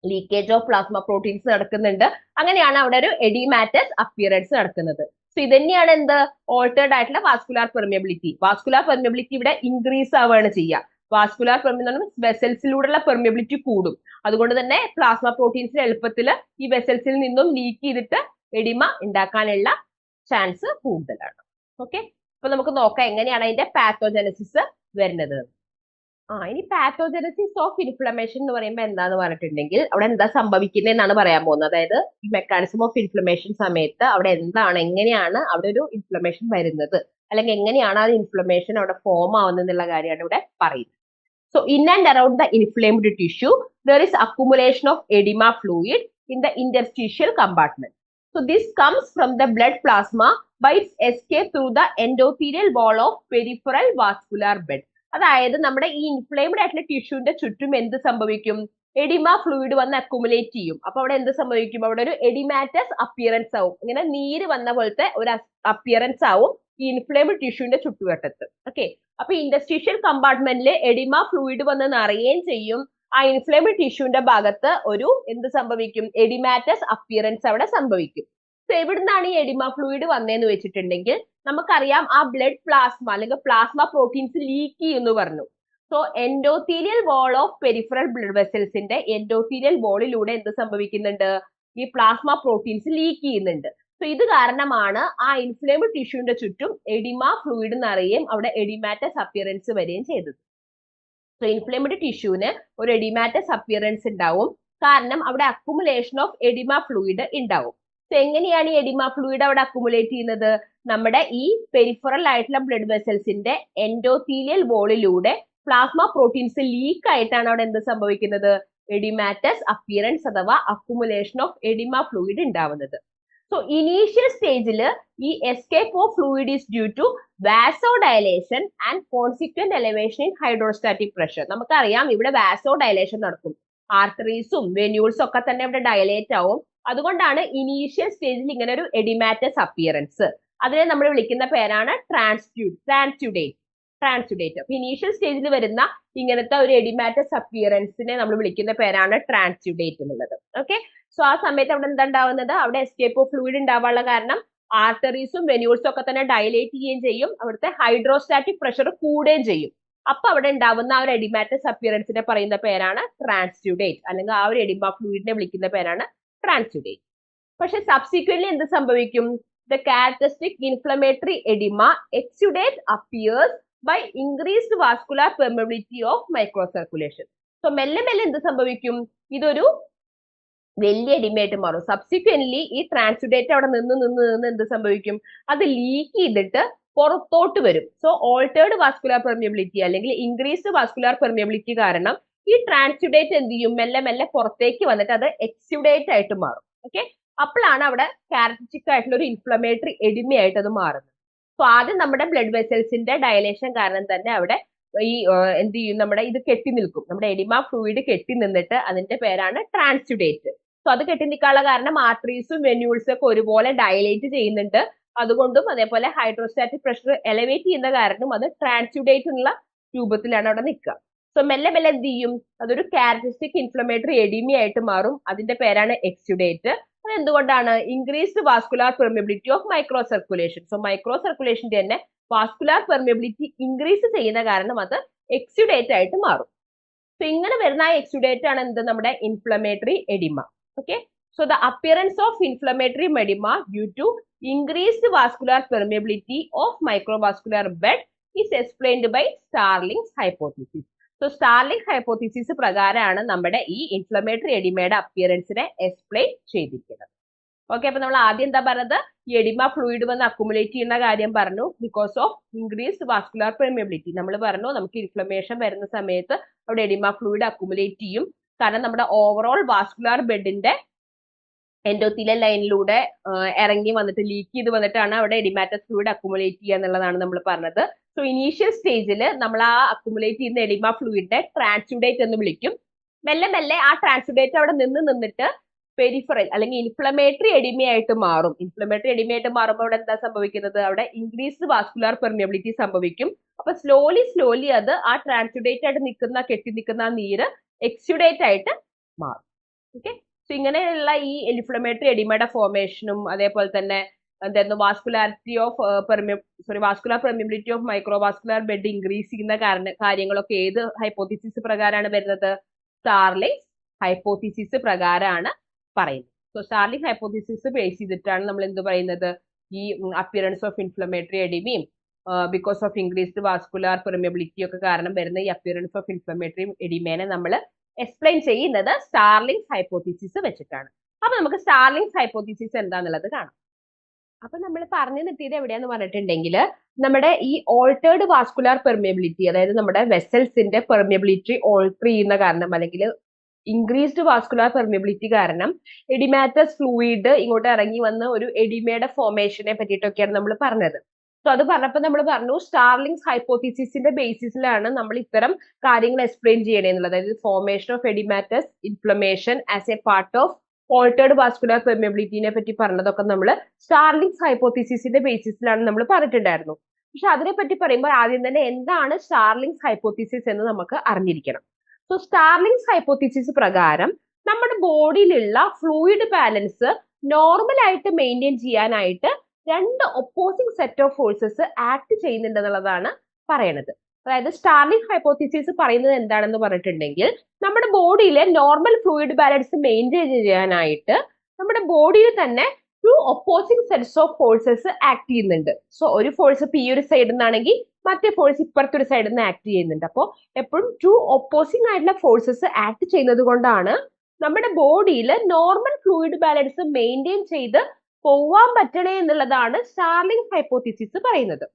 ലീക്കേജ് ഓഫ് പ്ലാസ്മ പ്രോട്ടീൻസ് നടക്കുന്നുണ്ട്. അങ്ങനെയാണ് അവിടെ ഒരു എഡിമാറ്റസ് അപ്പിയറൻസ് നടക്കുന്നത്. സോ ഇത് തന്നെയാണ് എന്ത്? ഓൾട്ടേർഡ് ആയിട്ടുള്ള വാസ്കുലാർ പെർമിയബിലിറ്റി. വാസ്കുലാർ പെർമിയബിലിറ്റി ഇവിടെ ഇൻക്രീസ് ആവുകയാണ് ചെയ്യുക. വാസ്കുലാർ വെസൽസിലൂടെയുള്ള പെർമിയബിലിറ്റി കൂടും. അതുകൊണ്ട് തന്നെ പ്ലാസ്മ പ്രോട്ടീൻസിന് എളുപ്പത്തിൽ ഈ വെസൽസിൽ നിന്നും ലീക്ക് ചെയ്തിട്ട് എഡിമ ഉണ്ടാക്കാനുള്ള ചാൻസ് കൂടുതലാണ്. ഓക്കെ, അപ്പൊ നമുക്ക് നോക്കാം എങ്ങനെയാണ് അതിന്റെ പാത്തോജനസിസ് വരുന്നത്. ഇനി പാത്തോജനസിസ് ഓഫ് ഇൻഫ്ലമേഷൻ എന്ന് പറയുമ്പോൾ എന്താന്ന് പറഞ്ഞിട്ടുണ്ടെങ്കിൽ അവിടെ എന്താ സംഭവിക്കുന്നത് എന്നാണ് പറയാൻ പോകുന്നത്. അതായത് ഈ മെക്കാനിസം ഓഫ് ഇൻഫ്ലമേഷൻ സമയത്ത് അവിടെ എന്താണ്, എങ്ങനെയാണ് അവിടെ ഒരു ഇൻഫ്ലമേഷൻ വരുന്നത്, അല്ലെങ്കിൽ എങ്ങനെയാണ് ആ ഇൻഫ്ലമേഷൻ അവിടെ ഫോം ആവുന്നത് എന്നുള്ള കാര്യമാണ് ഇവിടെ പറയുന്നത്. So in and around the inflamed tissue, there is accumulation of edema fluid in the interstitial compartment. So this comes from the blood plasma by its escape through the endothelial wall of peripheral vascular bed. അതായത് നമ്മുടെ ഈ ഇൻഫ്ലേംഡ് ആയിട്ടുള്ള ടിഷ്യൂവിന്റെ ചുറ്റും എന്ത് സംഭവിക്കും? Oedema fluid വന്ന് accumulate ചെയ്യും. അപ്പൊ അവിടെ എന്ത് സംഭവിക്കും? അവിടെ ഒരു എഡിമാറ്റസ് അപ്പിയറൻസ് ആവും. ഇങ്ങനെ നീര് വന്ന പോലത്തെ ഒരു അപ്പിയറൻസ് ആവും ഈ ഇൻഫ്ലേംഡ് ടിഷ്യൂവിന്റെ ചുറ്റുവട്ടത്ത്. ഓക്കെ, അപ്പൊ ഇൻഡസ്ട്രീഷ്യൽ കമ്പാർട്ട്മെന്റിൽ എഡിമ ഫ്ലൂയിഡ് വന്ന് നിറയുകയും ചെയ്യും. ആ ഇൻഫ്ലേംഡ് ടിഷ്യൂവിന്റെ ഭാഗത്ത് ഒരു എന്ത് സംഭവിക്കും? എഡിമാറ്റസ് അപ്പിയറൻസ് അവിടെ സംഭവിക്കും. സോ എവിടുന്നാണ് ഈ എഡിമ ഫ്ലൂയിഡ് വന്നതെന്ന് വെച്ചിട്ടുണ്ടെങ്കിൽ നമുക്കറിയാം ആ ബ്ലഡ് പ്ലാസ്മ അല്ലെങ്കിൽ പ്ലാസ്മ പ്രോട്ടീൻസ് ലീക്ക് ചെയ്യുന്നു പറഞ്ഞു. So endothelial wall of peripheral blood വെസൽസിന്റെ എൻഡോത്തീലിയൽ വാളിലൂടെ എന്ത് സംഭവിക്കുന്നുണ്ട്? ഈ പ്ലാസ്മ പ്രോട്ടീൻസ് ലീക്ക് ചെയ്യുന്നുണ്ട്. സോ ഇത് കാരണമാണ് ആ ഇൻഫ്ലേംഡ് ടിഷ്യൂവിന്റെ ചുറ്റും എഡിമ ഫ്ലൂയിഡ് നിറയുകയും അവിടെ എഡിമാറ്റസ് അപ്പിയറൻസ് വരികയും ചെയ്തത്. സോ ഇൻഫ്ലേംഡ് ടിഷ്യൂവിന് ഒരു എഡിമാറ്റസ് അപ്പിയറൻസ് ഉണ്ടാവും, കാരണം അവിടെ അക്യുമുലേഷൻ ഓഫ് എഡിമ ഫ്ലൂയിഡ് ഉണ്ടാവും. സോ എങ്ങനെയാണ് ഈ എഡിമ ഫ്ലൂയിഡ് അവിടെ അക്യുമുലേറ്റ് ചെയ്യുന്നത്? നമ്മുടെ ഈ പെരിഫറൽ ആയിട്ടുള്ള ബ്ലഡ് വെസൽസിന്റെ എൻഡോത്തീലിയൽ വോളിലൂടെ പ്ലാസ്മ പ്രോട്ടീൻസ് ലീക്ക് ആയിട്ടാണ് അവിടെ എന്ത് സംഭവിക്കുന്നത്? എഡിമാറ്റസ് അപ്പിയറൻസ് അഥവാ അക്യുമുലേഷൻ ഓഫ് എഡിമ ഫ്ലൂയിഡ് ഉണ്ടാവുന്നത്. സോ ഇനീഷ്യൽ സ്റ്റേജിൽ ഈ escape of fluid is due to vasodilation and consequent elevation in hydrostatic pressure. നമുക്കറിയാം ഇവിടെ വാസോഡയലേഷൻ നടക്കും, ആർട്ടറീസും വെന്യൂൾസും ഒക്കെ തന്നെ ഇവിടെ ഡയലേറ്റ് ആവും. അതുകൊണ്ടാണ് ഇനീഷ്യൽ സ്റ്റേജിൽ ഇങ്ങനെ ഒരു എഡിമാറ്റസ് അപ്പിയറൻസ്. അതിനെ നമ്മൾ വിളിക്കുന്ന പേരാണ് ട്രാൻസ്യൂഡേറ്റ്. അപ്പൊ ഇനീഷ്യൽ സ്റ്റേജിൽ വരുന്ന ഇങ്ങനത്തെ ഒരു എഡിമാറ്റസ് അപ്പിയറൻസിനെ നമ്മൾ വിളിക്കുന്ന പേരാണ് ട്രാൻസ്യൂഡേറ്റ് എന്നുള്ളത്. ഓക്കെ, സോ ആ സമയത്ത് അവിടെ എന്താ ഉണ്ടാവുന്നത്? അവിടെ എസ്കേപ്പ് ഓഫ് ഫ്ലൂയിഡ് ഉണ്ടാവാനുള്ള കാരണം ആർട്ടറീസും വെന്യൂൾസും ഒക്കെ തന്നെ ഡയലേറ്റ് ചെയ്യുകയും ചെയ്യും, അവിടുത്തെ ഹൈഡ്രോസ്റ്റാറ്റിക് പ്രഷർ കൂടുകയും ചെയ്യും. അപ്പൊ അവിടെ ഉണ്ടാവുന്ന ആ ഒരു എഡിമാറ്റസ് അപ്പിയറൻസിനെ പറയുന്ന പേരാണ് ട്രാൻസ്യൂഡേറ്റ്, അല്ലെങ്കിൽ ആ ഒരു എഡിമ ഫ്ലൂയിഡിനെ വിളിക്കുന്ന പേരാണ് ട്രാൻസ്യൂഡേറ്റ്. പക്ഷെ സബ്സിക്വന്റ്ലി എന്ത് സംഭവിക്കും? The characteristic inflammatory oedema exudate appears by increased vascular permeability of microcirculation. So മെല്ലെ മെല്ലെ എന്ത് സംഭവിക്കും? ഇതൊരു വലിയ എഡിമയായിട്ട് മാറും. സബ്സിക്വന്റ്ലി ഈ ട്രാൻസ്യൂഡേറ്റ് അവിടെ നിന്ന് എന്ത് സംഭവിക്കും? അത് ലീക്ക് ചെയ്തിട്ട് പുറത്തോട്ട് വരും. സോ ഓൾട്ടേർഡ് വാസ്കുലാർ പെർമിയബിലിറ്റി അല്ലെങ്കിൽ ഇൻക്രീസ്ഡ് വാസ്കുലാർ പെർമിയബിലിറ്റി കാരണം ഈ ട്രാൻസ്യൂഡേറ്റ് എന്ത് ചെയ്യും? മെല്ലെ മെല്ലെ പുറത്തേക്ക് വന്നിട്ട് അത് എക്സ്യൂഡേറ്റ് ആയിട്ട് മാറും. ഓക്കെ, അപ്പോഴാണ് അവിടെ ക്യാരക്ടറിസ്റ്റിക് ആയിട്ടുള്ള ഒരു ഇൻഫ്ലമേറ്ററി എഡിമയായിട്ട് അത് മാറുന്നത്. സോ ആദ്യം നമ്മുടെ ബ്ലഡ് വെസൽസിന്റെ ഡയലേഷൻ കാരണം തന്നെ അവിടെ ഈ എന്ത് ചെയ്യും? നമ്മുടെ ഇത് കെട്ടി നിൽക്കും, നമ്മുടെ എഡിമ ഫ്ലൂയിഡ് കെട്ടി നിന്നിട്ട് അതിന്റെ പേരാണ് ട്രാൻസ്യൂഡേറ്റ്. സോ അത് കെട്ടി നിൽക്കാനുള്ള കാരണം ആർട്ടറീസും വെന്യൂൾസും ഒക്കെ ഒരുപോലെ ഡയലേറ്റ് ചെയ്യുന്നുണ്ട്. അതുകൊണ്ടും അതേപോലെ ഹൈഡ്രോസ്റ്റാറ്റിക് പ്രഷർ എലവേറ്റ് ചെയ്യുന്ന കാരണം അത് ട്രാൻസ്യൂഡേറ്റ് എന്നുള്ള രൂപത്തിലാണ് അവിടെ നിൽക്കുക. സോ മെല്ലെ മെല്ലെ എന്ത് ചെയ്യും? അതൊരു ക്യാരക്ടറിസ്റ്റിക് ഇൻഫ്ലമേറ്ററി എഡിമ ആയിട്ട് മാറും. അതിന്റെ പേരാണ് എക്സ്യൂഡേറ്റ്. എന്തുകൊണ്ടാണ്? Increased vascular permeability of microcirculation. So മൈക്രോ സർക്കുലേഷന്റെ തന്നെ വാസ്കുലാർ പെർമിയബിലിറ്റി ഇൻക്രീസ് ചെയ്യുന്ന കാരണം അത് എക്സ്യൂഡേറ്റ് ആയിട്ട് മാറും. സോ ഇങ്ങനെ വരുന്ന ആ എക്സ്യൂഡേറ്റ് ആണ് എന്ത്? നമ്മുടെ inflammatory oedema. Okay, so the appearance of inflammatory oedema due to increased vascular permeability of microvascular bed is explained by Starling's hypothesis. So Starling hypothesis പ്രകാരമാണ് നമ്മുടെ ഈ ഇൻഫ്ലമേറ്ററി എഡിമയുടെ അപ്പിയറൻസിനെ എക്സ്പ്ലെയിൻ ചെയ്തിരിക്കുന്നത്. ഓക്കെ, അപ്പൊ നമ്മൾ ആദ്യം എന്താ പറഞ്ഞത്? ഈ എഡിമ ഫ്ലൂയിഡ് വന്ന് അക്യുമുലേറ്റ് ചെയ്യുന്ന കാര്യം പറഞ്ഞു, because of increased vascular permeability. നമ്മൾ പറഞ്ഞു നമുക്ക് ഇൻഫ്ലമേഷൻ വരുന്ന സമയത്ത് അവിടെ എഡിമ ഫ്ലൂയിഡ് അക്യുമുലേറ്റ് ചെയ്യും, കാരണം നമ്മുടെ ഓവറോൾ വാസ്കുലാർ ബെഡിന്റെ എൻഡോത്തീലിയൽ ലൈനിലൂടെ ഇറങ്ങി വന്നിട്ട് ലീക്ക് ചെയ്ത് വന്നിട്ടാണ് അവിടെ എഡിമാറ്റസ് ഫ്ലൂയിഡ് അക്യുമുലേറ്റ് ചെയ്യുക എന്നുള്ളതാണ് നമ്മൾ പറഞ്ഞത്. സോ ഇനീഷ്യൽ സ്റ്റേജിൽ നമ്മൾ ആ അക്യുമുലേറ്റ് ചെയ്യുന്ന എഡിമ ഫ്ലൂയിഡിനെ ട്രാൻസ്യൂഡേറ്റ് എന്ന് വിളിക്കും. മെല്ലെ മെല്ലെ ആ ട്രാൻസ്യൂഡേറ്റ് അവിടെ നിന്നിട്ട് പെരിഫറൽ അല്ലെങ്കിൽ ഇൻഫ്ലമേറ്ററി എഡിമയായിട്ട് മാറും. ഇൻഫ്ലമേറ്ററി എഡിമയായിട്ട് മാറുമ്പോൾ അവിടെ എന്താ സംഭവിക്കുന്നത്? അവിടെ ഇൻക്രീസ്ഡ് വാസ്കുലാർ പെർമിയബിലിറ്റി സംഭവിക്കും. അപ്പൊ സ്ലോലി അത് ആ ട്രാൻസ്യൂഡേറ്റ് ആയിട്ട് കെട്ടി നിൽക്കുന്ന നീര് എക്സ്യൂഡേറ്റ് ആയിട്ട് മാറും. ഓക്കെ, സോ ഇങ്ങനെയുള്ള ഈ ഇൻഫ്ലമേറ്ററി എഡിമയുടെ ഫോർമേഷനും അതേപോലെ തന്നെ എന്തായിരുന്നു vascular permeability of microvascular bed increase ചെയ്യുന്ന കാര്യങ്ങളൊക്കെ ഏത് ഹൈപ്പോത്തിസിസ് പ്രകാരമാണ് വരുന്നത്? സ്റ്റാർലിംഗ് ഹൈപ്പോത്തിസിസ് പ്രകാരമാണ് പറയുന്നത്. സോ സ്റ്റാർലിംഗ് ഹൈപ്പോത്തിസിസ് ബേസ് ചെയ്തിട്ടാണ് നമ്മൾ എന്ത് പറയുന്നത്? ഈ അപ്പിയറൻസ് ഓഫ് ഇൻഫ്ലമേറ്ററി എഡിമയും because of increased vascular permeability ഒക്കെ കാരണം വരുന്ന ഈ അപ്പിയറൻസ് ഓഫ് ഇൻഫ്ലമേറ്ററി എഡിമേനെ നമ്മൾ എക്സ്പ്ലെയിൻ ചെയ്യുന്നത് സ്റ്റാർലിംഗ് ഹൈപ്പോത്തിസിസ് വെച്ചിട്ടാണ്. അപ്പൊ നമുക്ക് സ്റ്റാർലിംഗ് ഹൈപ്പോത്തിസിസ് എന്താന്നുള്ളത് കാണാം. അപ്പൊ നമ്മൾ പറഞ്ഞു നിർത്തിയത് എവിടെയാന്ന് പറഞ്ഞിട്ടുണ്ടെങ്കിൽ നമ്മുടെ ഈ ഓൾട്ടേർഡ് വാസ്കുലാർ പെർമിയബിലിറ്റി, അതായത് നമ്മുടെ വെസൽസിന്റെ പെർമിയബിലിറ്റി ഓൾട്ടർ ചെയ്യുന്ന കാരണം അല്ലെങ്കിൽ ഇൻക്രീസ്ഡ് വാസ്കുലാർ പെർമിയബിലിറ്റി കാരണം എഡിമാറ്റസ് ഫ്ലൂയിഡ് ഇങ്ങോട്ട് ഇറങ്ങി വന്ന് ഒരു എഡിമയുടെ ഫോർമേഷനെ പറ്റിയിട്ടൊക്കെയാണ് നമ്മൾ പറഞ്ഞത്. സോ അത് പറഞ്ഞപ്പോൾ നമ്മൾ പറഞ്ഞു സ്റ്റാർലിങ്സ് ഹൈപ്പോത്തിസിന്റെ ബേസിസിലാണ് നമ്മൾ ഇത്തരം കാര്യങ്ങൾ എക്സ്പ്ലെയിൻ ചെയ്യണേന്നുള്ളത്. അതായത് formation of oedematous, inflammation as a part of altered vascular പെർമിയബിലിറ്റിനെ പറ്റി പറഞ്ഞതൊക്കെ നമ്മൾ സ്റ്റാർലിങ്സ് ഹൈപ്പോത്തിസിന്റെ ബേസിസിലാണ് നമ്മൾ പറഞ്ഞിട്ടുണ്ടായിരുന്നു. പക്ഷെ അതിനെപ്പറ്റി പറയുമ്പോൾ ആദ്യം തന്നെ എന്താണ് സ്റ്റാർലിങ്സ് ഹൈപ്പോത്തിസിസ് എന്ന് നമുക്ക് അറിഞ്ഞിരിക്കണം. സോ സ്റ്റാർലിങ്സ് ഹൈപ്പോത്തിസിസ് പ്രകാരം നമ്മുടെ ബോഡിയിലുള്ള ഫ്ലൂയിഡ് ബാലൻസ് നോർമൽ ആയിട്ട് മെയിൻറ്റെയിൻ ചെയ്യാനായിട്ട് രണ്ട് opposing set of forces act ചെയ്യുന്നുണ്ടെന്നുള്ളതാണ് പറയണത്. അതായത് സ്റ്റാർലിംഗ് ഹൈപ്പോത്തിസിസ് പറയുന്നത് എന്താണെന്ന് പറഞ്ഞിട്ടുണ്ടെങ്കിൽ നമ്മുടെ ബോഡിയിലെ നോർമൽ ഫ്ലൂയിഡ് ബാലൻസ് മെയിൻറ്റെയിൻ ചെയ്യാനായിട്ട് നമ്മുടെ ബോഡിയിൽ തന്നെ two opposing sets of forces act ചെയ്യുന്നുണ്ട്. സോ ഒരു ഫോഴ്സ് ഇപ്പൊ ഈ ഒരു സൈഡിൽ നിന്നാണെങ്കിൽ മറ്റേ ഫോഴ്സ് ഇപ്പുറത്തെ ഒരു സൈഡിൽ നിന്ന് ആക്ട് ചെയ്യുന്നുണ്ട്. അപ്പോൾ എപ്പോഴും ടു ഒപ്പോസിംഗ് ആയിട്ടുള്ള ഫോഴ്സസ് ആക്ട് ചെയ്യുന്നത് കൊണ്ടാണ് നമ്മുടെ ബോഡിയിൽ നോർമൽ ഫ്ലൂയിഡ് ബാലൻസ് മെയിൻറ്റെയിൻ ചെയ്ത് പോവാൻ പറ്റണേ എന്നുള്ളതാണ് സ്റ്റാർലിംഗ് ഹൈപ്പോത്തിസിസ് പറയുന്നത്.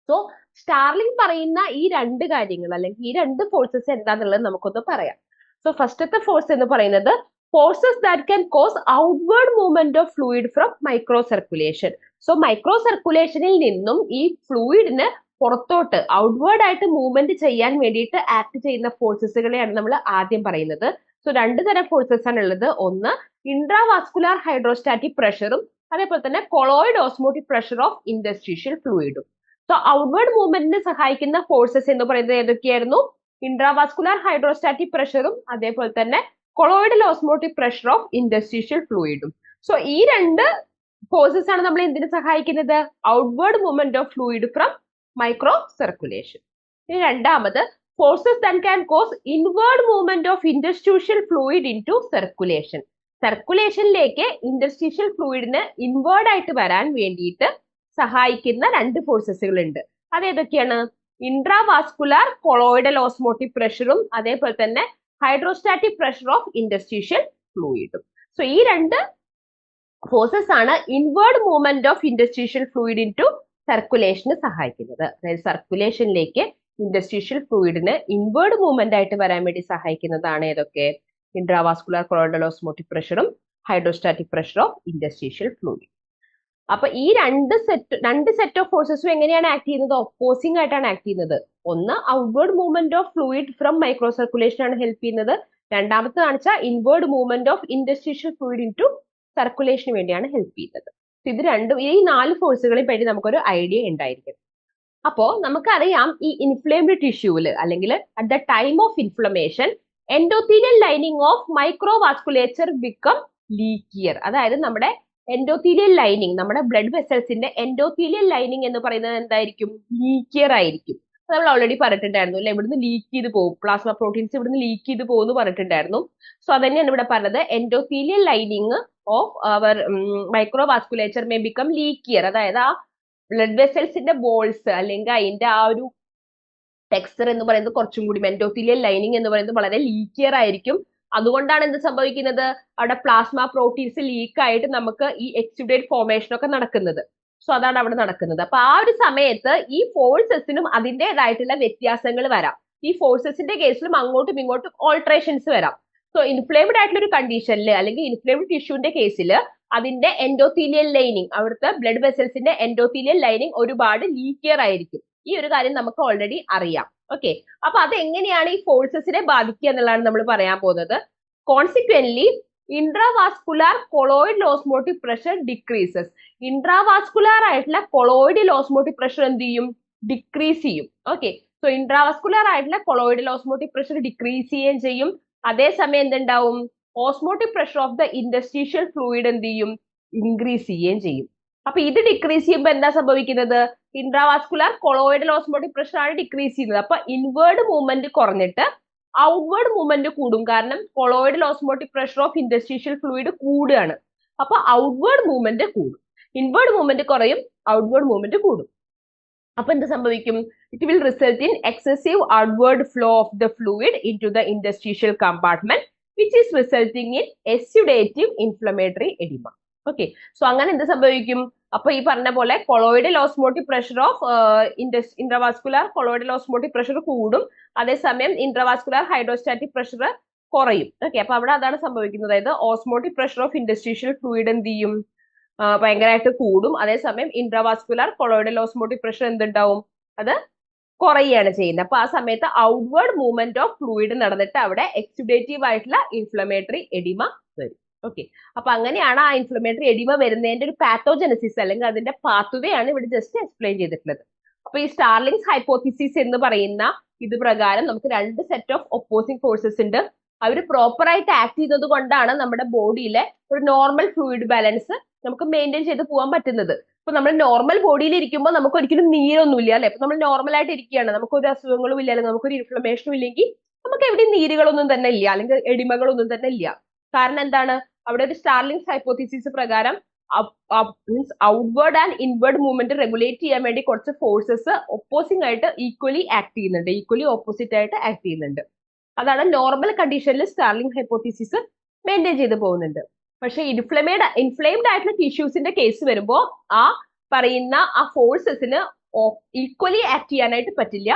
സോ സ്റ്റാർലിംഗ് പറയുന്ന ഈ രണ്ട് കാര്യങ്ങൾ അല്ലെങ്കിൽ ഈ രണ്ട് ഫോഴ്സസ് എന്താന്നുള്ളത് നമുക്കൊന്ന് പറയാം. സോ ഫസ്റ്റത്തെ ഫോഴ്സ് എന്ന് പറയുന്നത് forces that can cause outward movement of fluid from microcirculation. So മൈക്രോ സർക്കുലേഷനിൽ നിന്നും ഈ ഫ്ലൂയിഡിന് പുറത്തോട്ട് ഔട്ട്വേർഡ് ആയിട്ട് മൂവ്മെന്റ് ചെയ്യാൻ വേണ്ടിയിട്ട് ആക്ട് ചെയ്യുന്ന ഫോഴ്സസുകളെയാണ് നമ്മൾ ആദ്യം പറയുന്നത്. സോ രണ്ട് തരം ഫോഴ്സസ് ആണ് ഉള്ളത്. ഒന്ന് ഇൻട്രാവാസ്കുലാർ ഹൈഡ്രോസ്റ്റാറ്റിക് പ്രഷറും അതേപോലെ തന്നെ colloid osmotic pressure of interstitial ഫ്ലൂയിഡും. സോ ഔട്ട്വേർഡ് മൂവ്മെന്റിന് സഹായിക്കുന്ന ഫോഴ്സസ് എന്ന് പറയുന്നത് ഏതൊക്കെയായിരുന്നു? ഇൻട്രാവാസ്കുലാർ ഹൈഡ്രോസ്റ്റാറ്റിക് പ്രഷറും അതേപോലെ തന്നെ colloidal osmotic pressure of interstitial ഫ്ലൂയിഡും. സോ ഈ രണ്ട് ഫോഴ്സസ് ആണ് നമ്മൾ എന്തിനു സഹായിക്കുന്നത്? Outward movement of fluid from microcirculation. ഇനി രണ്ടാമത് forces that can cause inward movement of interstitial fluid into circulation. സർക്കുലേഷനിലേക്ക് ഇന്റർസ്റ്റീഷ്യൽ ഫ്ലൂയിഡിന് ഇൻവേർഡ് ആയിട്ട് വരാൻ വേണ്ടിയിട്ട് സഹായിക്കുന്ന രണ്ട് ഫോഴ്സസുകൾ ഉണ്ട്. അതേതൊക്കെയാണ്? ഇൻട്രാവാസ്കുലാർ കൊളോയിഡൽ ഓസ്മോട്ടിക് പ്രഷറും അതേപോലെ തന്നെ ഹൈഡ്രോസ്റ്റാറ്റിക് പ്രഷർ ഓഫ് ഇന്റർസ്റ്റീഷ്യൽ ഫ്ലൂയിഡും. സോ ഈ രണ്ട് ഫോഴ്സസ് ആണ് inward movement of interstitial fluid into സർക്കുലേഷന് സഹായിക്കുന്നത്. അതായത് സർക്കുലേഷനിലേക്ക് ഇന്റർസ്റ്റീഷ്യൽ ഫ്ലൂയിഡിന് ഇൻവേർഡ് മൂവ്മെന്റ് ആയിട്ട് വരാൻ വേണ്ടി സഹായിക്കുന്നതാണ് ഏതൊക്കെ? ഇൻട്രാവാസ്കുലാർ കൊളോയിഡൽ ഓസ്മോട്ടിക് പ്രഷറും hydrostatic pressure of interstitial fluid. അപ്പൊ ഈ രണ്ട് സെറ്റ് ഓഫ് ഫോഴ്സസും എങ്ങനെയാണ് ആക്ട് ചെയ്യുന്നത്? ഒപ്പോസിംഗ് ആയിട്ടാണ് ആക്ട് ചെയ്യുന്നത്. ഒന്ന് outward movement of fluid from microcirculation ആണ് ഹെൽപ്പ് ചെയ്യുന്നത്. രണ്ടാമത്തെ വെച്ചാൽ inward movement of interstitial fluid into സർക്കുലേഷന് വേണ്ടിയാണ് ഹെൽപ്പ് ചെയ്യുന്നത്. ഇത് രണ്ടും ഈ നാല് ഫോഴ്സുകളെ പറ്റി നമുക്കൊരു ഐഡിയ ഉണ്ടായിരിക്കും. അപ്പോ നമുക്കറിയാം ഈ ഇൻഫ്ലേംഡ് ടിഷ്യൂവില് അല്ലെങ്കിൽ at the time of inflammation endothelial lining of microvasculature become leakier. അതായത് നമ്മുടെ എൻഡോത്തീലിയൽ ലൈനിങ്, നമ്മുടെ ബ്ലഡ് വെസൽസിന്റെ എൻഡോത്തീലിയൽ ലൈനിങ് എന്ന് പറയുന്നത് എന്തായിരിക്കും? ലീക്കിയർ ആയിരിക്കും. നമ്മൾ ഓൾറെഡി പറഞ്ഞിട്ടുണ്ടായിരുന്നു അല്ലെ, ഇവിടുന്ന് ലീക്ക് ചെയ്ത് പോകും, പ്ലാസ്മ പ്രോട്ടീൻസ് ഇവിടുന്ന് ലീക്ക് ചെയ്ത് പോകുന്നു പറഞ്ഞിട്ടുണ്ടായിരുന്നു. സോ അതന്നെയാണ് ഇവിടെ പറഞ്ഞത്. Endothelial lining of our micro vasculature may become leakier. അതായത് ആ ബ്ലഡ് വെസൽസിന്റെ ബോൾസ് അല്ലെങ്കിൽ അതിന്റെ ആ ഒരു ടെക്സ്ചർ എന്ന് പറയുന്നത് കുറച്ചും കൂടി എൻഡോത്തീലിയൽ ലൈനിങ് എന്ന് പറയുന്നത് വളരെ ലീക്കിയർ ആയിരിക്കും. അതുകൊണ്ടാണ് എന്ത് സംഭവിക്കുന്നത്? അവിടെ പ്ലാസ്മ പ്രോട്ടീൻസ് ലീക്ക് ആയിട്ട് നമുക്ക് ഈ എക്സ്യുഡേറ്റ് ഫോർമേഷൻ ഒക്കെ നടക്കുന്നത്. സോ അതാണ് അവിടെ നടക്കുന്നത്. അപ്പൊ ആ ഒരു സമയത്ത് ഈ ഫോഴ്സസിനും അതിൻ്റെതായിട്ടുള്ള വ്യത്യാസങ്ങൾ വരാം. ഈ ഫോഴ്സസിന്റെ കേസിലും അങ്ങോട്ടും ഇങ്ങോട്ടും ഓൾട്ടറേഷൻസ് വരാം. സോ ഇൻഫ്ലേംഡ് ആയിട്ടുള്ള ഒരു കണ്ടീഷനിൽ അല്ലെങ്കിൽ ഇൻഫ്ലേംഡ് ടിഷ്യൂന്റെ കേസിൽ അതിന്റെ എൻഡോത്തീലിയൽ ലൈനിങ്, അവിടുത്തെ ബ്ലഡ് വെസൽസിന്റെ എൻഡോത്തീലിയൽ ലൈനിങ് ഒരുപാട് ലീക്കിയർ ആയിരിക്കും. ഈ ഒരു കാര്യം നമുക്ക് ഓൾറെഡി അറിയാം. ഓക്കെ, അപ്പൊ അത് എങ്ങനെയാണ് ഈ ഫോഴ്സസിനെ ബാധിക്കുക എന്നുള്ളതാണ് നമ്മൾ പറയാൻ പോകുന്നത്. Consequently intravascular colloidal osmotic pressure decreases. Intravascular ആയിട്ടുള്ള കൊളോയിഡൽ ഓസ്മോട്ടിക് പ്രഷർ എന്ത് ചെയ്യും? ഡിക്രീസ് ചെയ്യും. ഓക്കെ, സോ ഇൻട്രാവാസ്കുലാർ ആയിട്ടുള്ള കൊളോയിഡൽ ഓസ്മോട്ടിക് പ്രഷർ ഡിക്രീസ് ചെയ്യുകയും ചെയ്യും. അതേസമയം എന്തുണ്ടാവും? Osmotic pressure of the interstitial fluid എന്ത് ചെയ്യും? ഇൻക്രീസ് ചെയ്യുകയും ചെയ്യും. അപ്പൊ ഇത് ഡിക്രീസ് ചെയ്യുമ്പോൾ എന്താ സംഭവിക്കുന്നത്? ഇൻട്രാവാസ്കുലാർ കൊളോയിഡൽ ഓസ്മോട്ടിക് പ്രഷർ ആണ് ഡിക്രീസ് ചെയ്യുന്നത്. അപ്പൊ ഇൻവേർഡ് മൂവ്മെന്റ് കുറഞ്ഞിട്ട് ഔട്ട്വേർഡ് മൂവ്മെന്റ് കൂടും. കാരണം colloidal osmotic pressure of interstitial fluid കൂടുകയാണ്. അപ്പൊ ഔട്ട്വേർഡ് മൂവ്മെന്റ് കൂടും. ഇൻവേർഡ് മൂവ്മെന്റ് കുറയും, ഔട്ട്വേർഡ് മൂവ്മെന്റ് കൂടും. അപ്പൊ എന്ത് സംഭവിക്കും? It will result in excessive outward flow of the fluid into the interstitial compartment which is resulting in exudative inflammatory oedema. Okay, so അങ്ങനെ എന്ത് സംഭവിക്കും? അപ്പൊ ഈ പറഞ്ഞ പോലെ colloidal osmotic pressure of intravascular colloidal osmotic pressure കൂടും, അതേസമയം intravascular hydrostatic pressure കുറയും. ഓക്കെ, അപ്പൊ അവിടെ അതാണ് സംഭവിക്കുന്നത്. അതായത് osmotic pressure of interstitial fluid എന്ത് ചെയ്യും, ഭയങ്കരമായിട്ട് കൂടും, അതേസമയം ഇൻട്രാവാസ്കുലാർ കൊളോയിഡൽ ഓസ്മോട്ടിക് പ്രഷർ എന്തുണ്ടാവും, അത് കുറയുകയാണ് ചെയ്യുന്നത്. അപ്പൊ ആ സമയത്ത് ഔട്ട്വേർഡ് മൂവ്മെന്റ് ഓഫ് ഫ്ലൂയിഡ് നടന്നിട്ട് അവിടെ എക്സുഡേറ്റീവ് ആയിട്ടുള്ള ഇൻഫ്ലമേറ്ററി എഡിമ വരും. ഓക്കെ, അപ്പൊ അങ്ങനെയാണ് ആ ഇൻഫ്ലമേറ്ററി എഡിമ വരുന്നതിന്റെ ഒരു പാത്തോജനസിസ് അല്ലെങ്കിൽ അതിന്റെ പാത്വേ ആണ് ഇവിടെ ജസ്റ്റ് എക്സ്പ്ലെയിൻ ചെയ്തിട്ടുള്ളത്. അപ്പൊ ഈ സ്റ്റാർലിങ്സ് ഹൈപ്പോത്തിസിസ് എന്ന് പറയുന്ന ഇത് പ്രകാരം നമുക്ക് രണ്ട് സെറ്റ് ഓഫ് ഒപ്പോസിംഗ് ഫോഴ്സസ് ഉണ്ട്. അവർ പ്രോപ്പർ ആയിട്ട് ആക്ട് ചെയ്തത് കൊണ്ടാണ് നമ്മുടെ ബോഡിയിലെ ഒരു നോർമൽ ഫ്ലൂയിഡ് ബാലൻസ് നമുക്ക് മെയിൻറ്റെയിൻ ചെയ്ത് പോകാൻ പറ്റുന്നത്. ഇപ്പൊ നമ്മൾ നോർമൽ ബോഡിയിൽ ഇരിക്കുമ്പോൾ നമുക്ക് ഒരിക്കലും നീരൊന്നുമില്ല അല്ലെ. ഇപ്പൊ നമ്മൾ നോർമൽ ആയിട്ട് ഇരിക്കുകയാണ്, നമുക്കൊരു അസുഖങ്ങളും ഇല്ല, അല്ലെങ്കിൽ നമുക്കൊരു ഇൻഫ്ലമേഷനും ഇല്ലെങ്കിൽ നമുക്ക് എവിടെയും നീരുകളൊന്നും തന്നെ ഇല്ല, അല്ലെങ്കിൽ എഡിമകളൊന്നും തന്നെ ഇല്ല. കാരണം എന്താണ്, അവിടെ ഒരു സ്റ്റാർലിങ്സ് ഹൈപ്പോത്തിസിസ് പ്രകാരം means outward and inward movement regulate ചെയ്യാൻ വേണ്ടി കുറച്ച് ഫോഴ്സസ് ഒപ്പോസിംഗ് ആയിട്ട് ഈക്വലി ആക്ട് ചെയ്യുന്നുണ്ട്, ഈക്വലി ഓപ്പോസിറ്റ് ആയിട്ട് ആക്ട് ചെയ്യുന്നുണ്ട്. അതാണ് നോർമൽ കണ്ടീഷനിൽ സ്റ്റാർലിംഗ് ഹൈപ്പോത്തിസിസ് മെയിൻറ്റെയിൻ ചെയ്ത് പോകുന്നുണ്ട്. പക്ഷെ ഇൻഫ്ലെയിംഡ് ആയിട്ടുള്ള ടിഷ്യൂസിന്റെ കേസ് വരുമ്പോൾ ആ പറയുന്ന ആ ഫോഴ്സസിന് ഈക്വലി ആക്ട് ചെയ്യാനായിട്ട് പറ്റില്ല.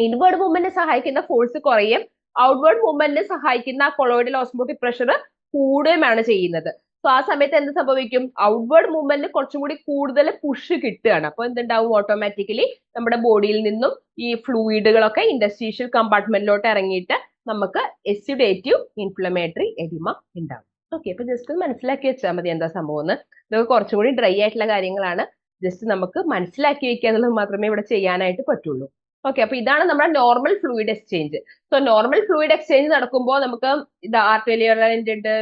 ഇൻവേർഡ് മൂവ്മെന്റിനെ സഹായിക്കുന്ന ഫോഴ്സ് കുറയും, ഔട്ട്വേർഡ് മൂവ്മെന്റിനെ സഹായിക്കുന്ന കൊളോയിഡൽ ഓസ്മോട്ടിക് പ്രഷർ കൂടുകയുമാണ് ചെയ്യുന്നത്. സോ ആ സമയത്ത് എന്ത് സംഭവിക്കും, ഔട്ട്വേർഡ് മൂവ്മെന്റിന് കുറച്ചും കൂടി കൂടുതൽ പുഷ് കിട്ടുകയാണ്. അപ്പൊ എന്തുണ്ടാവും, ഓട്ടോമാറ്റിക്കലി നമ്മുടെ ബോഡിയിൽ നിന്നും ഈ ഫ്ലൂയിഡുകളൊക്കെ ഇൻഡസ്ട്രീഷ്യൽ കമ്പാർട്ട്മെന്റിലോട്ട് ഇറങ്ങിയിട്ട് നമുക്ക് എക്സുഡേറ്റീവ് ഇൻഫ്ലമേറ്ററി എഡിമ ഉണ്ടാവും. ഓക്കെ, അപ്പൊ ജസ്റ്റ് മനസ്സിലാക്കി വെച്ചാൽ മതി എന്താ സംഭവം എന്ന്. ഇതൊക്കെ കുറച്ചും കൂടി ഡ്രൈ ആയിട്ടുള്ള കാര്യങ്ങളാണ്, ജസ്റ്റ് നമുക്ക് മനസ്സിലാക്കി വെക്കുക എന്നുള്ളത് മാത്രമേ ഇവിടെ ചെയ്യാനായിട്ട് പറ്റുള്ളൂ. ഓക്കെ, അപ്പൊ ഇതാണ് നമ്മുടെ normal fluid exchange. So normal fluid exchange നടക്കുമ്പോൾ നമുക്ക് ഇത് ആർട്ടേരിയൽ എൻഡ് ഉണ്ട്,